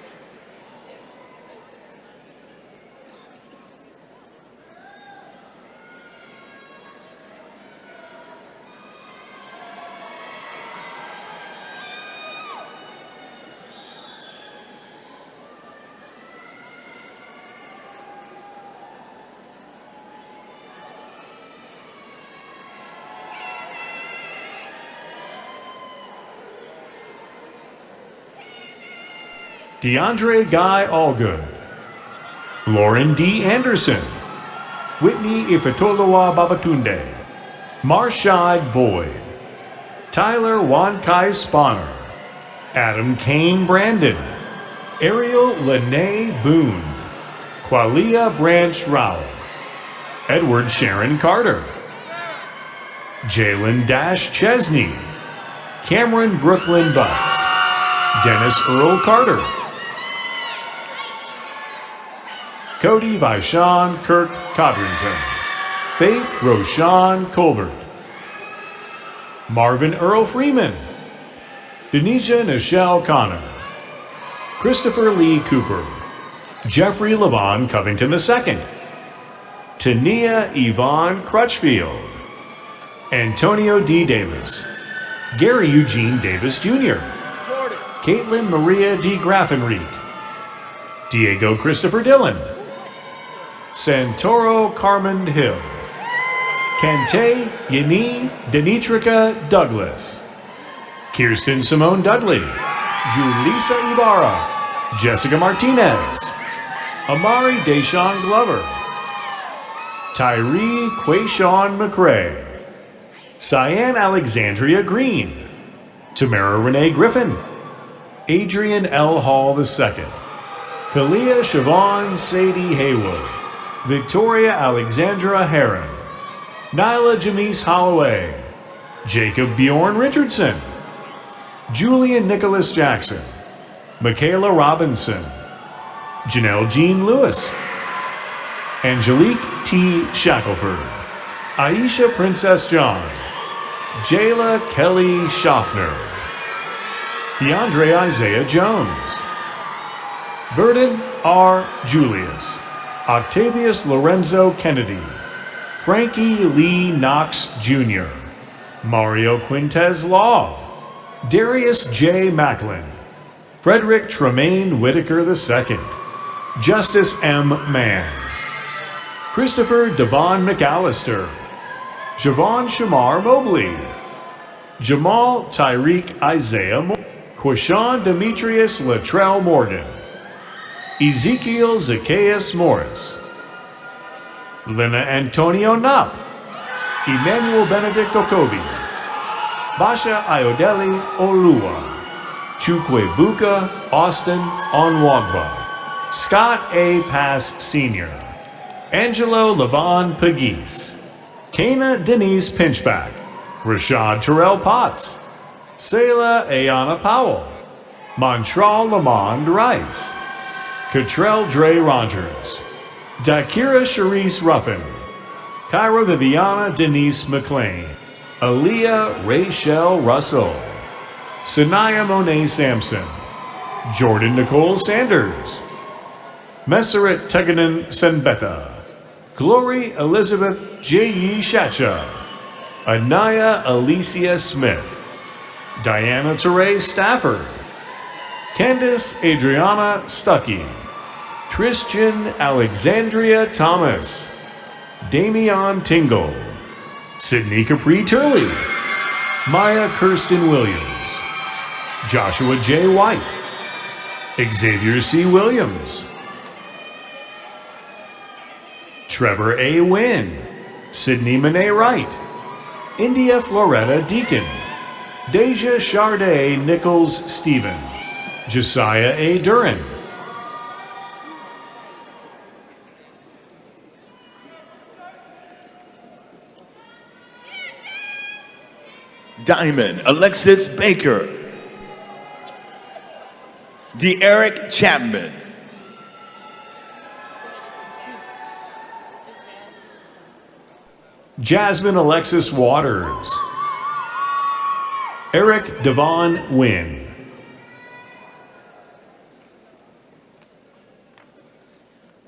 DeAndre Guy Allgood, Lauren D. Anderson, Whitney Ifetolowa Babatunde, Marshad Boyd, Tyler Wankai Spanner, Adam Kane Brandon, Ariel Lene Boone, Qualia Branch Rowell, Edward Sharon Carter, Jalen Dash Chesney, Cameron Brooklyn Butts, Dennis Earl Carter, Cody Vaishan Kirk Codrington, Faith Roshan Colbert, Marvin Earl Freeman, Denisha Nichelle Connor, Christopher Lee Cooper, Jeffrey Levon Covington II, Tania Yvonne Crutchfield, Antonio D. Davis, Gary Eugene Davis Jr., Caitlin Maria D. Graffenried, Diego Christopher Dillon, Santoro Carmen Hill, Kante Yeni Denitrika Douglas, Kirsten Simone Dudley, Julissa Ibarra, Jessica Martinez, Amari Deshawn Glover, Tyree Quayshawn McRae, Cyan Alexandria Green, Tamara Renee Griffin, Adrian L. Hall II, Kalia Siobhan Sadie Haywood, Victoria Alexandra Heron, Nyla Janice Holloway, Jacob Bjorn Richardson, Julian Nicholas Jackson, Michaela Robinson, Janelle Jean Lewis, Angelique T. Shackelford, Aisha Princess John, Jayla Kelly Schaffner, DeAndre Isaiah Jones, Verdon R. Julius, Octavius Lorenzo Kennedy, Frankie Lee Knox Jr., Mario Quintez Law, Darius J. Macklin, Frederick Tremaine Whitaker II, Justice M. Mann, Christopher Devon McAllister, Javon Shamar Mobley, Jamal Tyreek Isaiah Moore, Quashawn Demetrius Latrell Morgan, Ezekiel Zacchaeus Morris, Lena Antonio Knopp, Emmanuel Benedict Okobi, Basha Ayodele Olua, Chukwebuka Austin Onwagba, Scott A. Pass Sr., Angelo Levon Pagis, Kana Denise Pinchback, Rashad Terrell Potts, Selah Ayana Powell, Montreal Lamond Rice, Cottrell Dre Rogers, Dakira Sharice Ruffin, Kyra Viviana Denise McLean, Aaliyah Rachel Russell, Sanaya Monet Sampson, Jordan Nicole Sanders, Messeret Teganen Senbeta, Glory Elizabeth J.E. Shacha, Anaya Alicia Smith, Diana Teray Stafford, Candace Adriana Stuckey, Tristan Alexandria Thomas, Damian Tingle, Sydney Capri Turley, Maya Kirsten Williams, Joshua J. White, Xavier C. Williams, Trevor A. Wynn, Sydney Monet Wright, India Floretta Deacon, Deja Charday Nichols Stephen, Josiah A. Duran, Diamond Alexis Baker, De'Eric Chapman, Jasmine Alexis Waters, Eric Devon Wynn,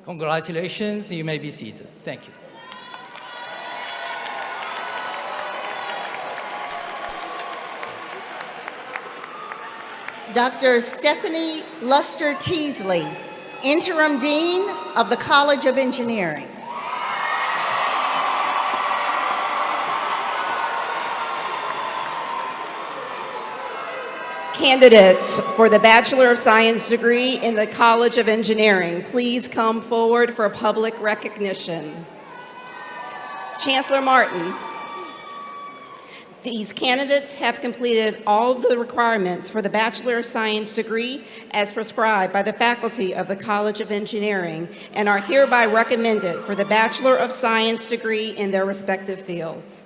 Congratulations, you may be seated. Thank you. Dr. Stephanie Luster Teasley, Interim Dean of the College of Engineering. Candidates for the Bachelor of Science degree in the College of Engineering, please come forward for public recognition. Chancellor Martin, these candidates have completed all the requirements for the Bachelor of Science degree as prescribed by the faculty of the College of Engineering and are hereby recommended for the Bachelor of Science degree in their respective fields.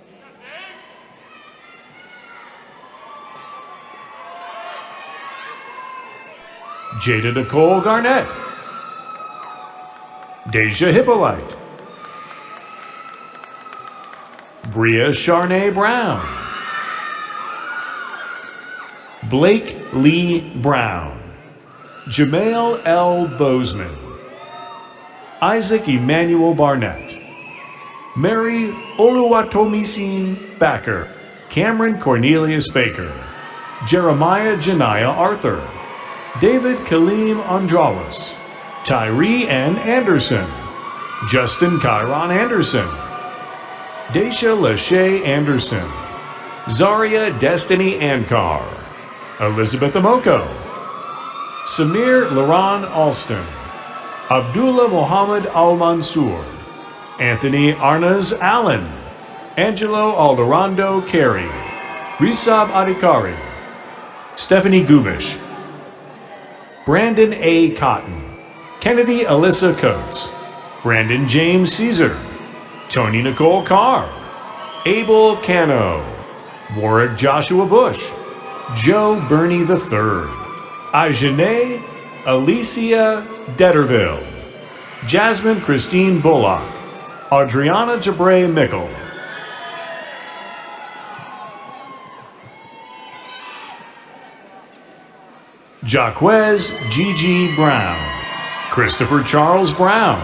Jada Nicole Garnett, Deja Hippolyte, Bria Charnay Brown, Blake Lee Brown, Jamail L. Bozeman, Isaac Emmanuel Barnett, Mary Oluwatomisin Backer, Cameron Cornelius Baker, Jeremiah Janiyah Arthur, David Kaleem Andrawas, Tyree N. Anderson, Justin Kyron Anderson, Daisha Lachey Anderson, Zaria Destiny Ankar, Elizabeth Amoko, Samir Laron Alston, Abdullah Mohammed Al-Mansour, Anthony Arnaz Allen, Angelo Alderando Carey, Risab Adikari, Stephanie Gubish, Brandon A. Cotton, Kennedy Alyssa Coates, Brandon James Caesar, Tony Nicole Carr, Abel Cano, Warwick Joshua Bush, Joe Bernie III, Ajane Alicia Detterville, Jasmine Christine Bullock, Adriana Jabre Mickle, Jaquez Gigi Brown, Christopher Charles Brown,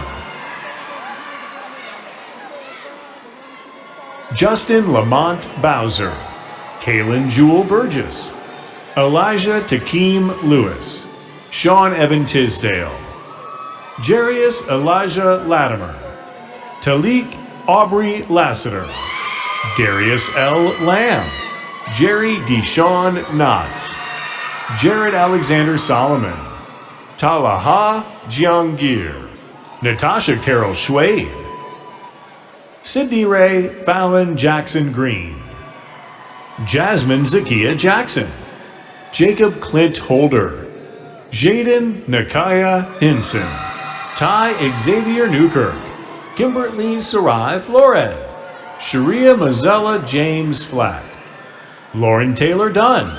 Justin Lamont Bowser, Kaylin Jewel Burgess, Elijah Takeem Lewis, Sean Evan Tisdale, Jarius Elijah Latimer, Talik Aubrey Lassiter, Darius L. Lamb, Jerry Deshawn Knotts, Jared Alexander Solomon, Talaha Jiangir, Natasha Carol Schwade, Sydney Ray Fallon Jackson Green, Jasmine Zakia Jackson, Jacob Clint Holder, Jaden Nakaya Hinson, Ty Xavier Newkirk, Kimberly Sarai Flores, Sharia Mazzella James Flack, Lauren Taylor Dunn,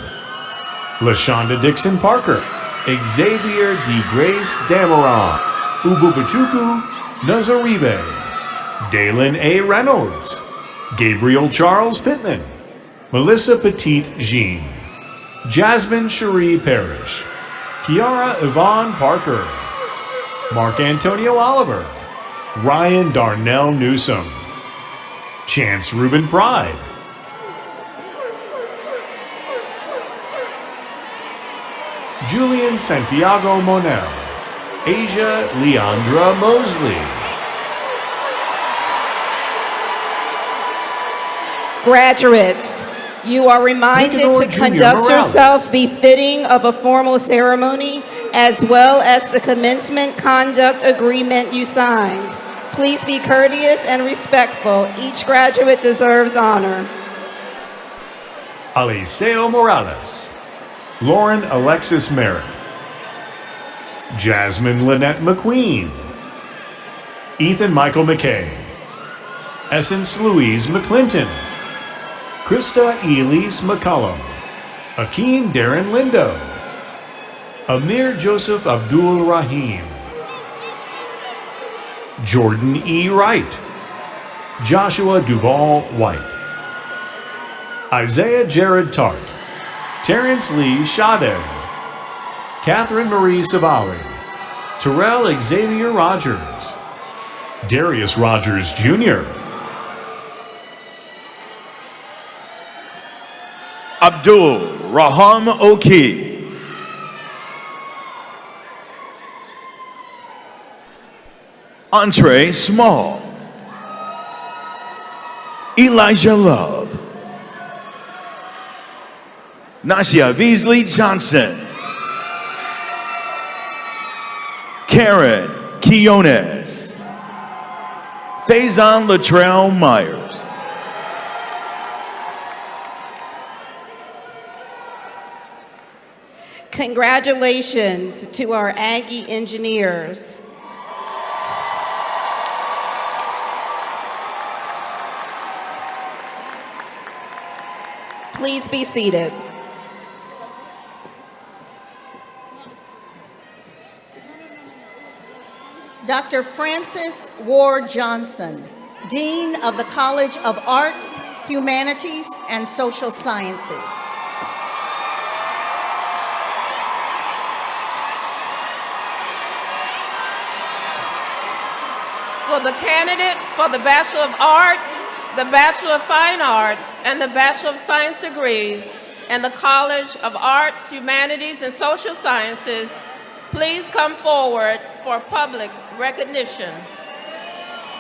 LaShonda Dixon Parker, Xavier D. Grace Dameron, Ububachuku Nazaribe, Dalen A. Reynolds, Gabriel Charles Pittman, Melissa Petit Jean, Jasmine Cherie Parrish, Kiara Yvonne Parker, Mark Antonio Oliver, Ryan Darnell Newsom, Chance Ruben Pride, Julian Santiago Monel, Asia Leandra Mosley. Graduates, you are reminded Nicanor to Jr. conduct Morales. yourself befitting of a formal ceremony as well as the commencement conduct agreement you signed. Please be courteous and respectful. Each graduate deserves honor. Eliseo Morales, Lauren Alexis Merritt, Jasmine Lynette McQueen, Ethan Michael McKay, Essence Louise McClinton, Krista Elise McCullum, Akeem Darren Lindo, Amir Joseph Abdul Rahim, Jordan E. Wright, Joshua Duval White, Isaiah Jared Tart, Terrence Lee Shadeg, Catherine Marie Savali, Terrell Xavier Rogers, Darius Rogers Jr., Abdul Raham Oki, Andre Small, Elijah Love, Nasia Beasley Johnson, Karen Quiones, Faison Latrell Myers, Congratulations to our Aggie engineers. Please be seated. Dr. Francis Ward Johnson, Dean of the College of Arts, Humanities, and Social Sciences. Will the candidates for the Bachelor of Arts, the Bachelor of Fine Arts, and the Bachelor of Science degrees in the College of Arts, Humanities, and Social Sciences please come forward for public recognition?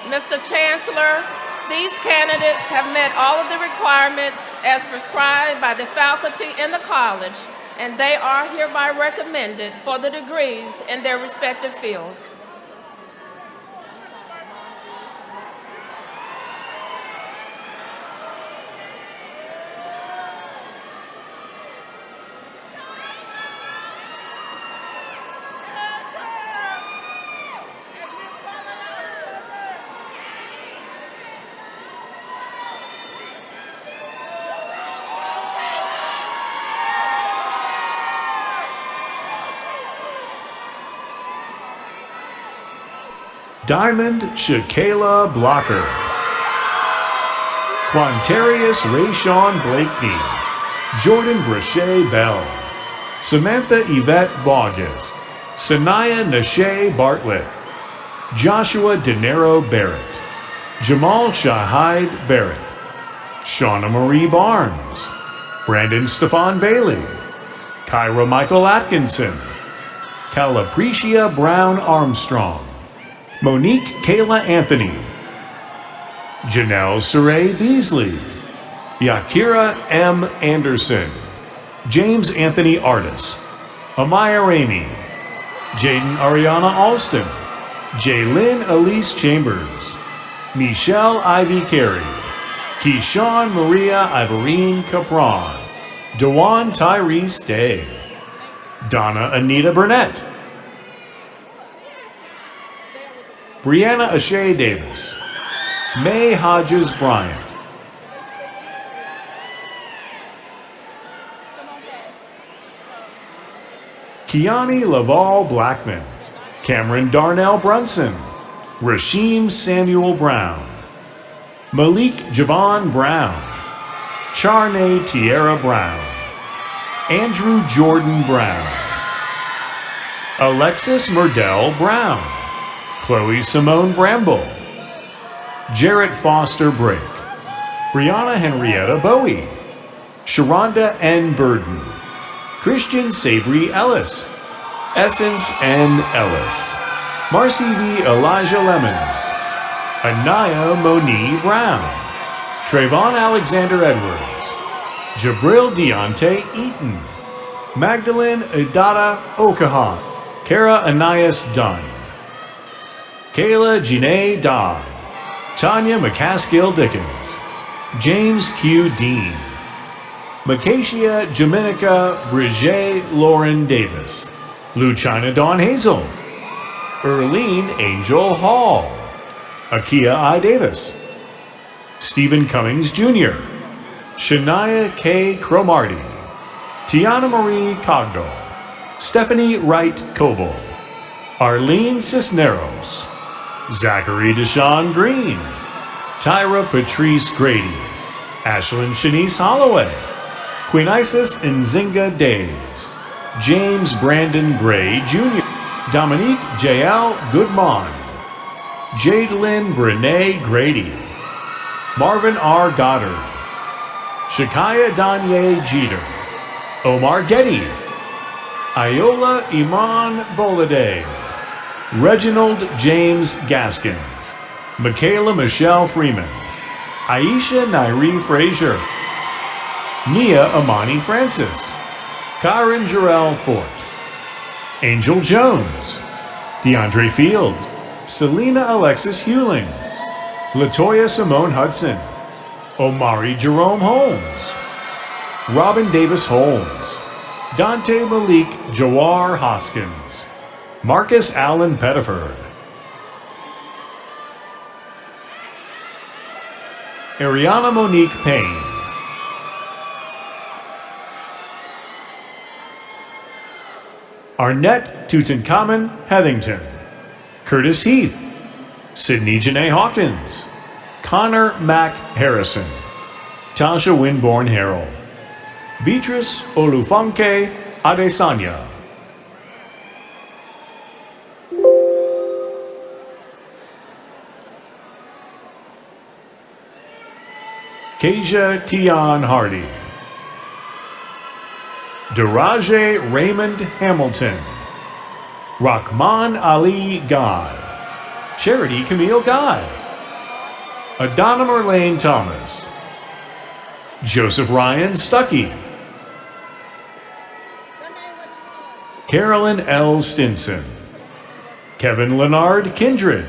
Mr. Chancellor, these candidates have met all of the requirements as prescribed by the faculty in the college, and they are hereby recommended for the degrees in their respective fields. Diamond Shakayla Blocker. Quantarius Rayshawn Blakeney. Jordan Brachet Bell. Samantha Yvette Bogus. Sanaya Nashe Bartlett. Joshua Denero Barrett. Jamal Shahid Barrett. Shauna Marie Barnes. Brandon Stefan Bailey. Kyra Michael Atkinson. Calaprecia Brown Armstrong. Monique Kayla Anthony. Janelle Saray Beasley. Yakira M. Anderson. James Anthony Artis. Amaya Ramey. Jaden Ariana Alston. Jaylyn Elise Chambers. Michelle Ivy Carey. Keyshawn Maria Ivorine Capron. Dewan Tyrese Day. Donna Anita Burnett. Brianna Ashay Davis. May Hodges Bryant. Kiani Laval Blackman. Cameron Darnell Brunson. Rasheem Samuel Brown. Malik Javon Brown. Charnay Tierra Brown. Andrew Jordan Brown. Alexis Murdell Brown. Chloe Simone Bramble. Jarrett Foster Brake. Brianna Henrietta Bowie. Sharonda N. Burden. Christian Sabri Ellis. Essence N. Ellis. Marcy V. Elijah Lemons. Anaya Moni Brown. Trayvon Alexander Edwards. Jabril Deontay Eaton. Magdalene Idata Okahan. Kara Anais Dunn. Kayla Janae Dodd. Tanya McCaskill Dickens. James Q. Dean. Macacia Jaminica Brigitte Lauren Davis. Luchina Dawn Hazel. Erlene Angel Hall. Akia I. Davis. Stephen Cummings Jr. Shania K. Cromarty. Tiana Marie Cogdal. Stephanie Wright Coble. Arlene Cisneros. Zachary Deshawn Green. Tyra Patrice Grady. Ashlyn Shanice Holloway. Queen Isis Nzinga Days. James Brandon Gray Jr. Dominique J.L. Goodman. Jadelyn Brene Grady. Marvin R. Goddard. Shakaya Danye Jeter. Omar Getty. Iola Iman Bolade. Reginald James Gaskins. Michaela Michelle Freeman. Aisha Nairi Frazier. Nia Amani Francis. Karen Jarrell Fort. Angel Jones. DeAndre Fields. Selena Alexis Hewling. Latoya Simone Hudson. Omari Jerome Holmes. Robin Davis Holmes. Dante Malik Jawar Hoskins. Marcus Allen Pettiford. Ariana Monique Payne. Arnett Tutankhamun Heathington. Curtis Heath. Sydney Janae Hawkins. Connor Mack Harrison. Tasha Winborn Harrell. Beatrice Olufunke Adesanya. Kasia Tian Hardy. Daraje Raymond Hamilton. Rahman Ali Guy. Charity Camille Guy. Adana Merlane Thomas. Joseph Ryan Stuckey. Carolyn L. Stinson. Kevin Leonard Kindred.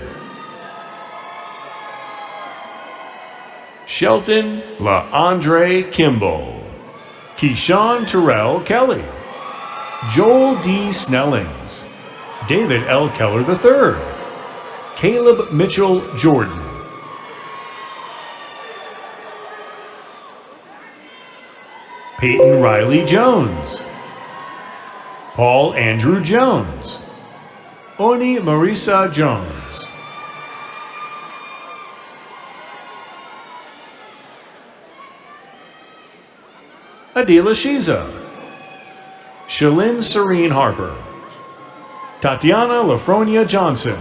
Shelton LaAndre Kimball. Keyshawn Terrell Kelly. Joel D. Snellings. David L. Keller III. Caleb Mitchell Jordan. Peyton Riley Jones. Paul Andrew Jones. Oni Marisa Jones. Adila Shiza. Shalyn Serene Harper. Tatiana Lafronia Johnson.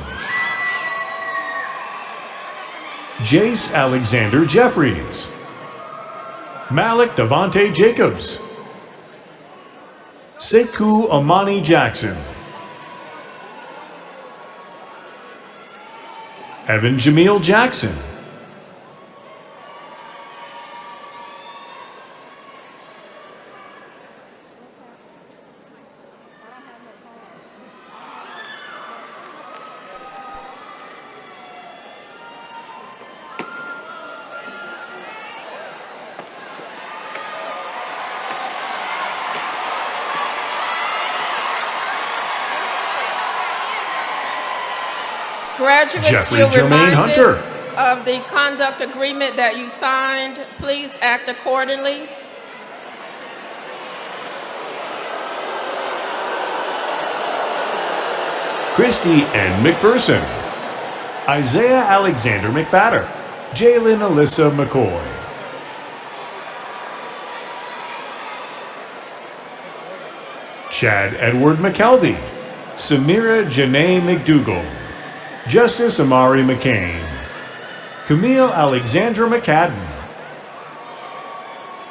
Jace Alexander Jeffries. Malik Devontae Jacobs. Sekou Amani Jackson. Evan Jamil Jackson. Graduates, Jeffrey you're Jermaine reminded Hunter. of the conduct agreement that you signed. Please act accordingly. Christy N. McPherson. Isaiah Alexander McFadder. Jalen Alyssa McCoy. Chad Edward McKelvey. Samira Janae McDougall. Justice Amari McCain. Camille Alexandra McCadden.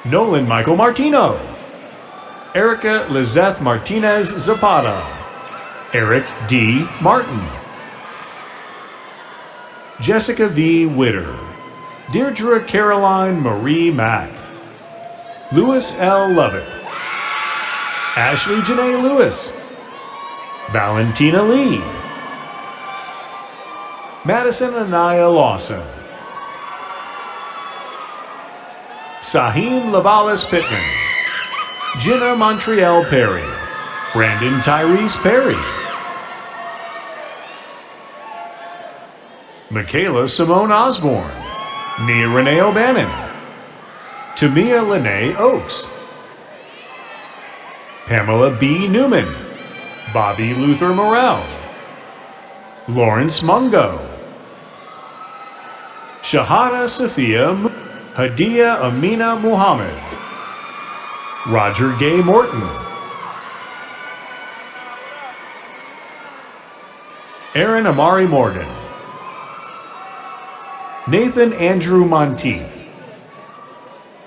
Nolan Michael Martino. Erica Lizeth Martinez Zapata. Eric D. Martin. Jessica V. Witter. Deirdre Caroline Marie Mack. Louis L. Lovett. Ashley Janae Lewis. Valentina Lee. Madison Anaya Lawson. Saheem Lavalis Pittman. Jenna Montreal Perry. Brandon Tyrese Perry. Michaela Simone Osborne. Nia Renee O'Bannon. Tamia Lene Oaks. Pamela B. Newman. Bobby Luther Morrell. Lawrence Mungo. Shahada Sophia. Hadia Amina Muhammad. Roger Gay Morton. Aaron Amari Morgan. Nathan Andrew Monteith.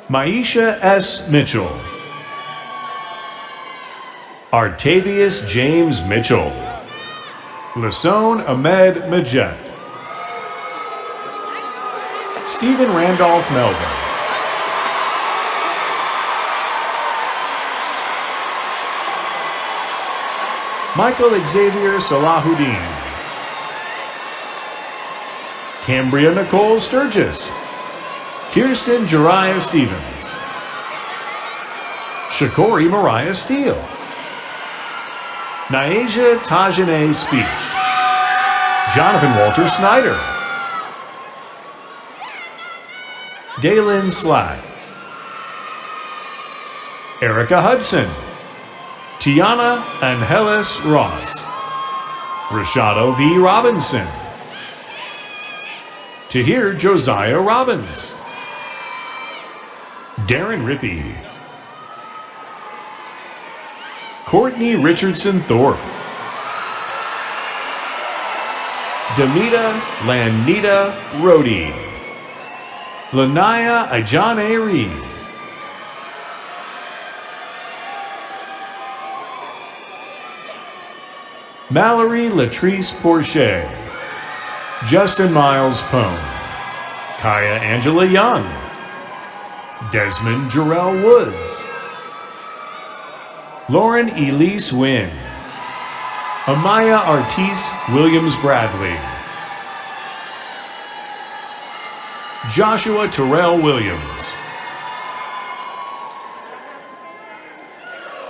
Maisha S. Mitchell. Artavius James Mitchell. Lasone Ahmed Majet. Stephen Randolph Melvin. Michael Xavier Salahuddin. Cambria Nicole Sturgis. Kirsten Jariah Stevens. Shakori Mariah Steele. Naija Tajane Speech. Jonathan Walter Snyder. Dalen Slack. Erica Hudson. Tiana Angeles Ross. Rashado V. Robinson. Tahir Josiah Robbins. Darren Rippey. Courtney Richardson Thorpe. Demita Lanita Rohde. Lanaya Ajane Reed. Mallory Latrice Porcher. Justin Miles Pone. Kaya Angela Young. Desmond Jarrell Woods. Lauren Elise Wynn. Amaya Artis Williams Bradley. Joshua Terrell Williams.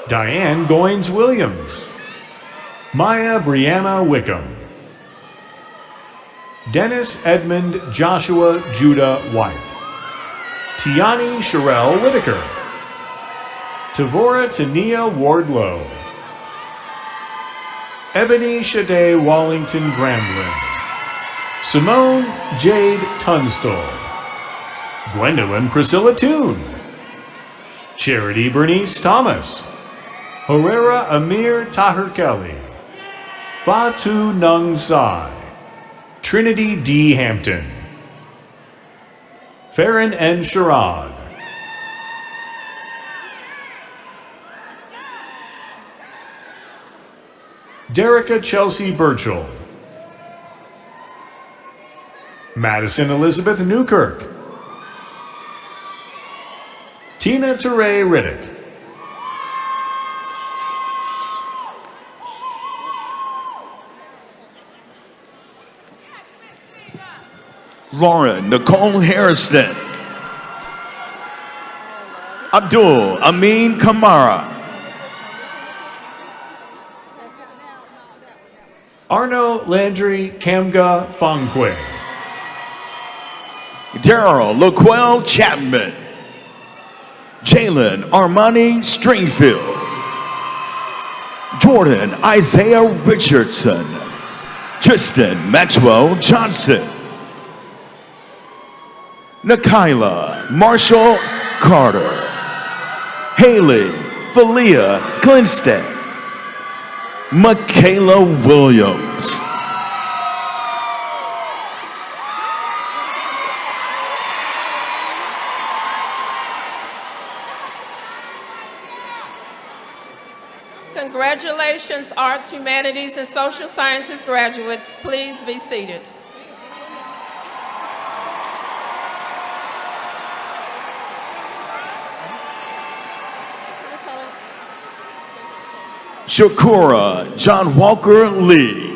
Diane Goins Williams. Maya Brianna Wickham. Dennis Edmund Joshua Judah White. Tiani Sherelle Whitaker. Tavora Tania Wardlow. Ebony Shade Wallington Gramblin. Simone Jade Tunstall. Gwendolyn Priscilla Toon. Charity Bernice Thomas. Herrera Amir Tahir Kelly. Fatu Nung Sai. Trinity D. Hampton. Farron N. Sherrod. Derica Chelsea Burchell. Madison Elizabeth Newkirk. Tina Teray Riddick. Lauren Nicole Harrison. Abdul Amin Kamara. Arno Landry Kamga Fongque. Daryl Laquel Chapman. Jalen Armani Stringfield. Jordan Isaiah Richardson. Tristan Maxwell Johnson. Nikayla Marshall Carter. Haley Valia Glinstead. Michaela Williams. Congratulations, Arts, Humanities, and Social Sciences graduates. Please be seated. Shakura John Walker Lee.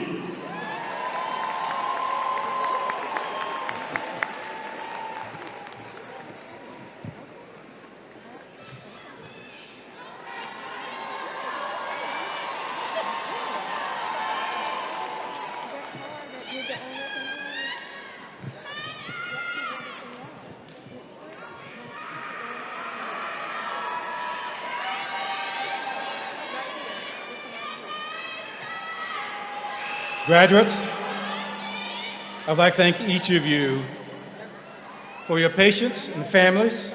Graduates, I'd like to thank each of you for your patience and families.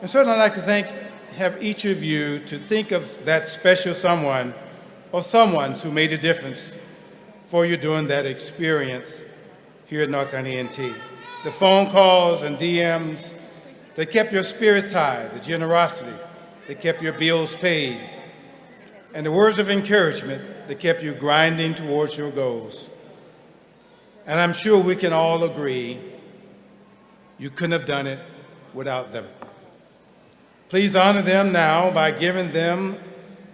And certainly I'd like to have each of you to think of that special someone or someones who made a difference for you during that experience here at North Carolina A&T. The phone calls and DMs that kept your spirits high, the generosity that kept your bills paid, and the words of encouragement that kept you grinding towards your goals. And I'm sure we can all agree you couldn't have done it without them. Please honor them now by giving them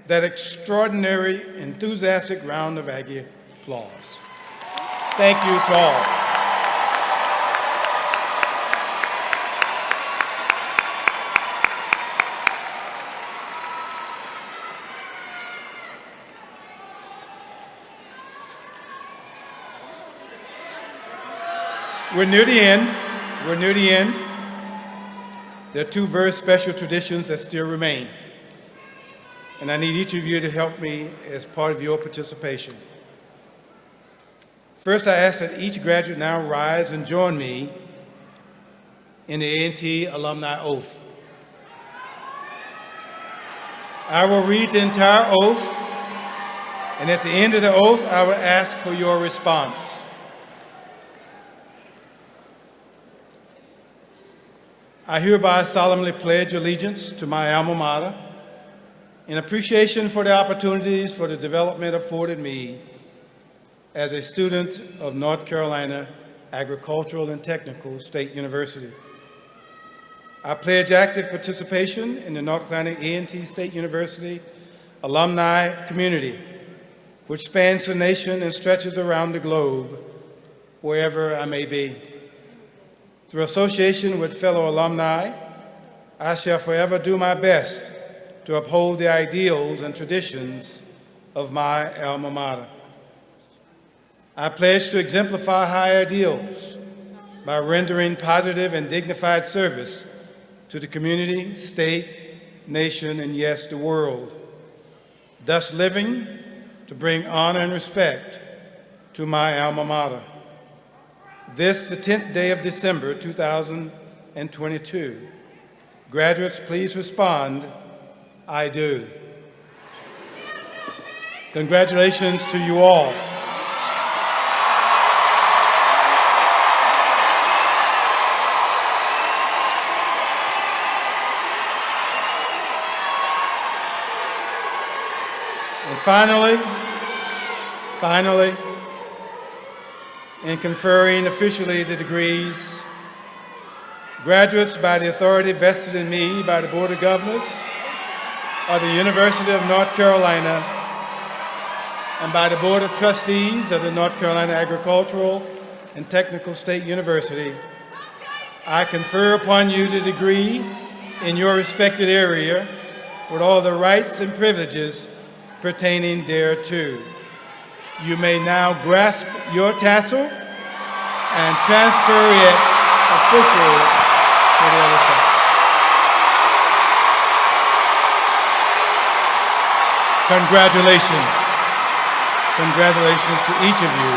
that extraordinary, enthusiastic round of Aggie applause. Thank you to all. We're near the end. We're near the end. There are two very special traditions that still remain. And I need each of you to help me as part of your participation. First, I ask that each graduate now rise and join me in the A&T Alumni Oath. I will read the entire oath, and at the end of the oath, I will ask for your response. I hereby solemnly pledge allegiance to my alma mater in appreciation for the opportunities for the development afforded me as a student of North Carolina Agricultural and Technical State University. I pledge active participation in the North Carolina A&T State University alumni community, which spans the nation and stretches around the globe, wherever I may be. Through association with fellow alumni, I shall forever do my best to uphold the ideals and traditions of my alma mater. I pledge to exemplify high ideals by rendering positive and dignified service to the community, state, nation, and yes, the world, thus living to bring honor and respect to my alma mater. This, the 10th day of December, 2022. Graduates, please respond, I do. Congratulations to you all. And finally, in conferring officially the degrees, graduates, by the authority vested in me by the Board of Governors of the University of North Carolina and by the Board of Trustees of the North Carolina Agricultural and Technical State University, I confer upon you the degree in your respected area with all the rights and privileges pertaining thereto. You may now grasp your tassel and transfer it officially to the other side. Congratulations. Congratulations to each of you.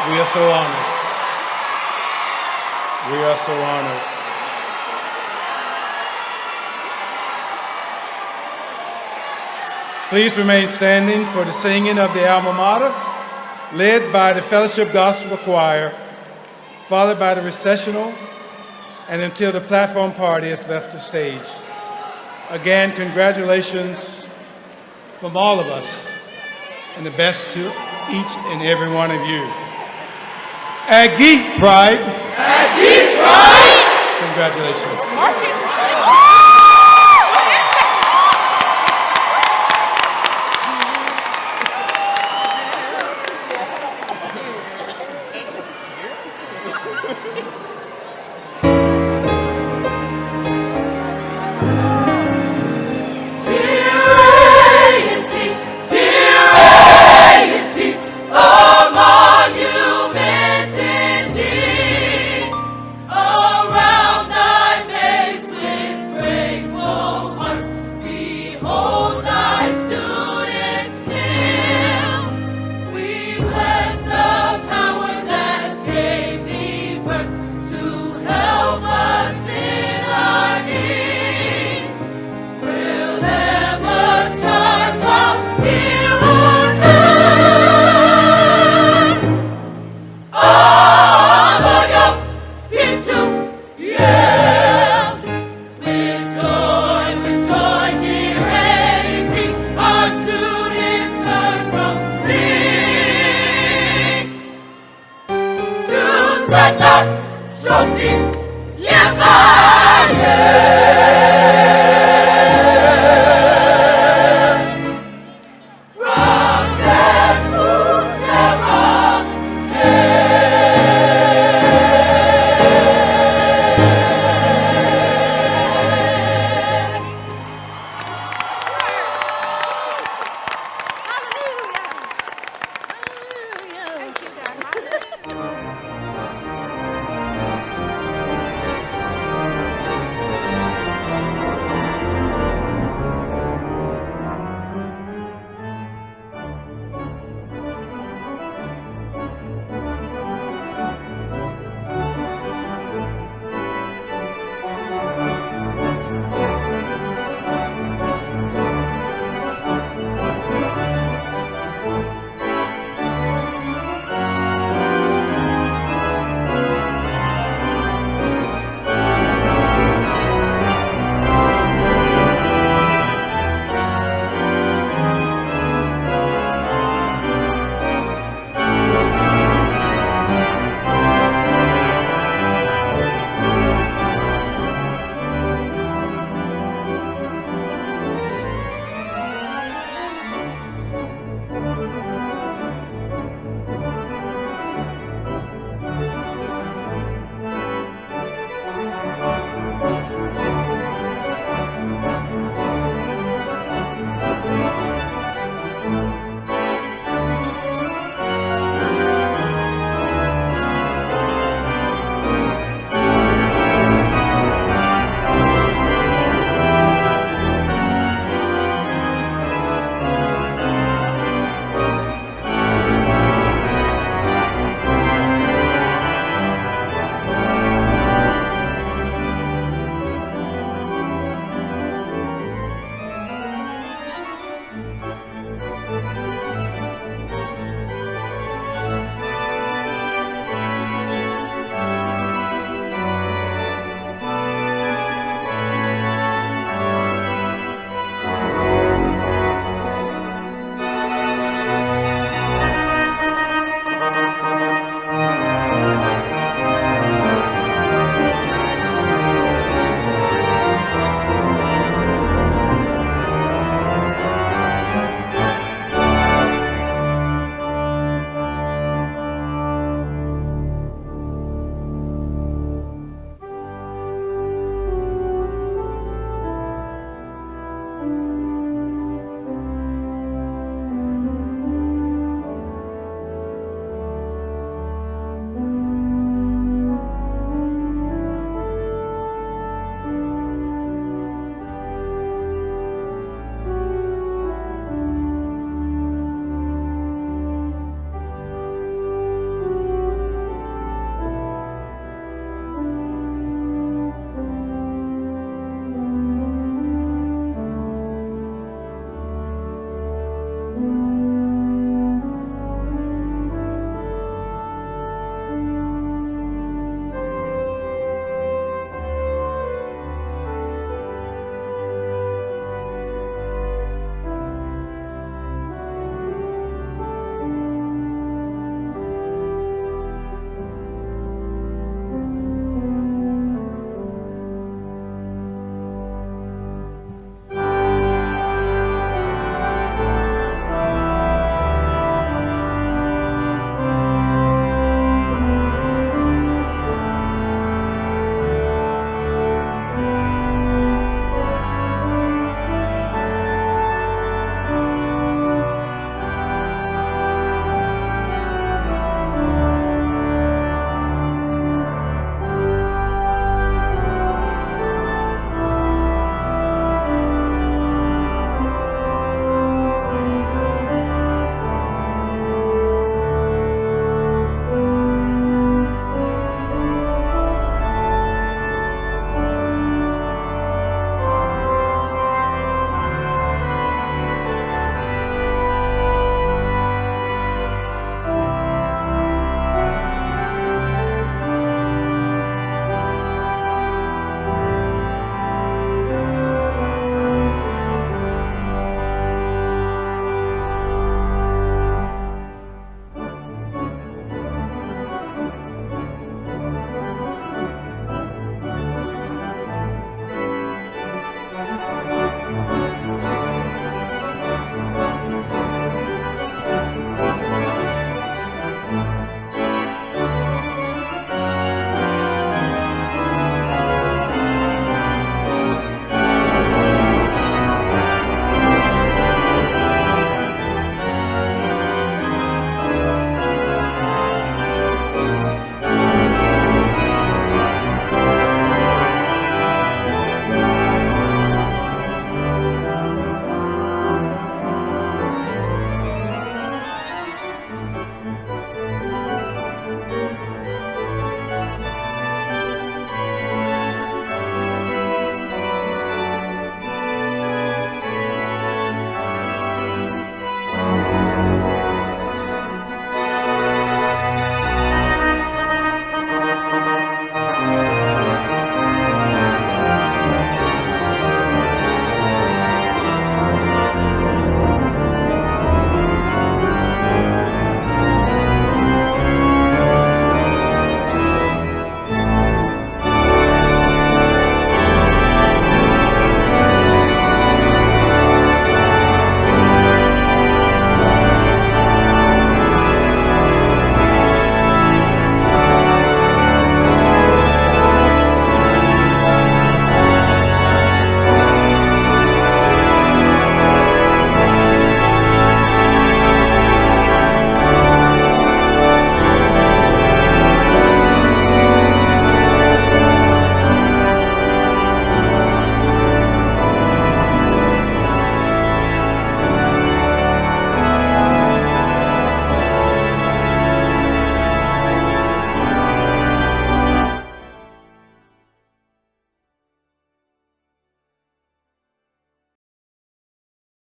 We are so honored. We are so honored. Please remain standing for the singing of the alma mater, led by the Fellowship Gospel Choir, followed by the recessional, and until the platform party has left the stage. Again, congratulations from all of us, and the best to each and every one of you. Aggie Pride. Aggie Pride. Congratulations. Spread the trophies, yeah, by yeah.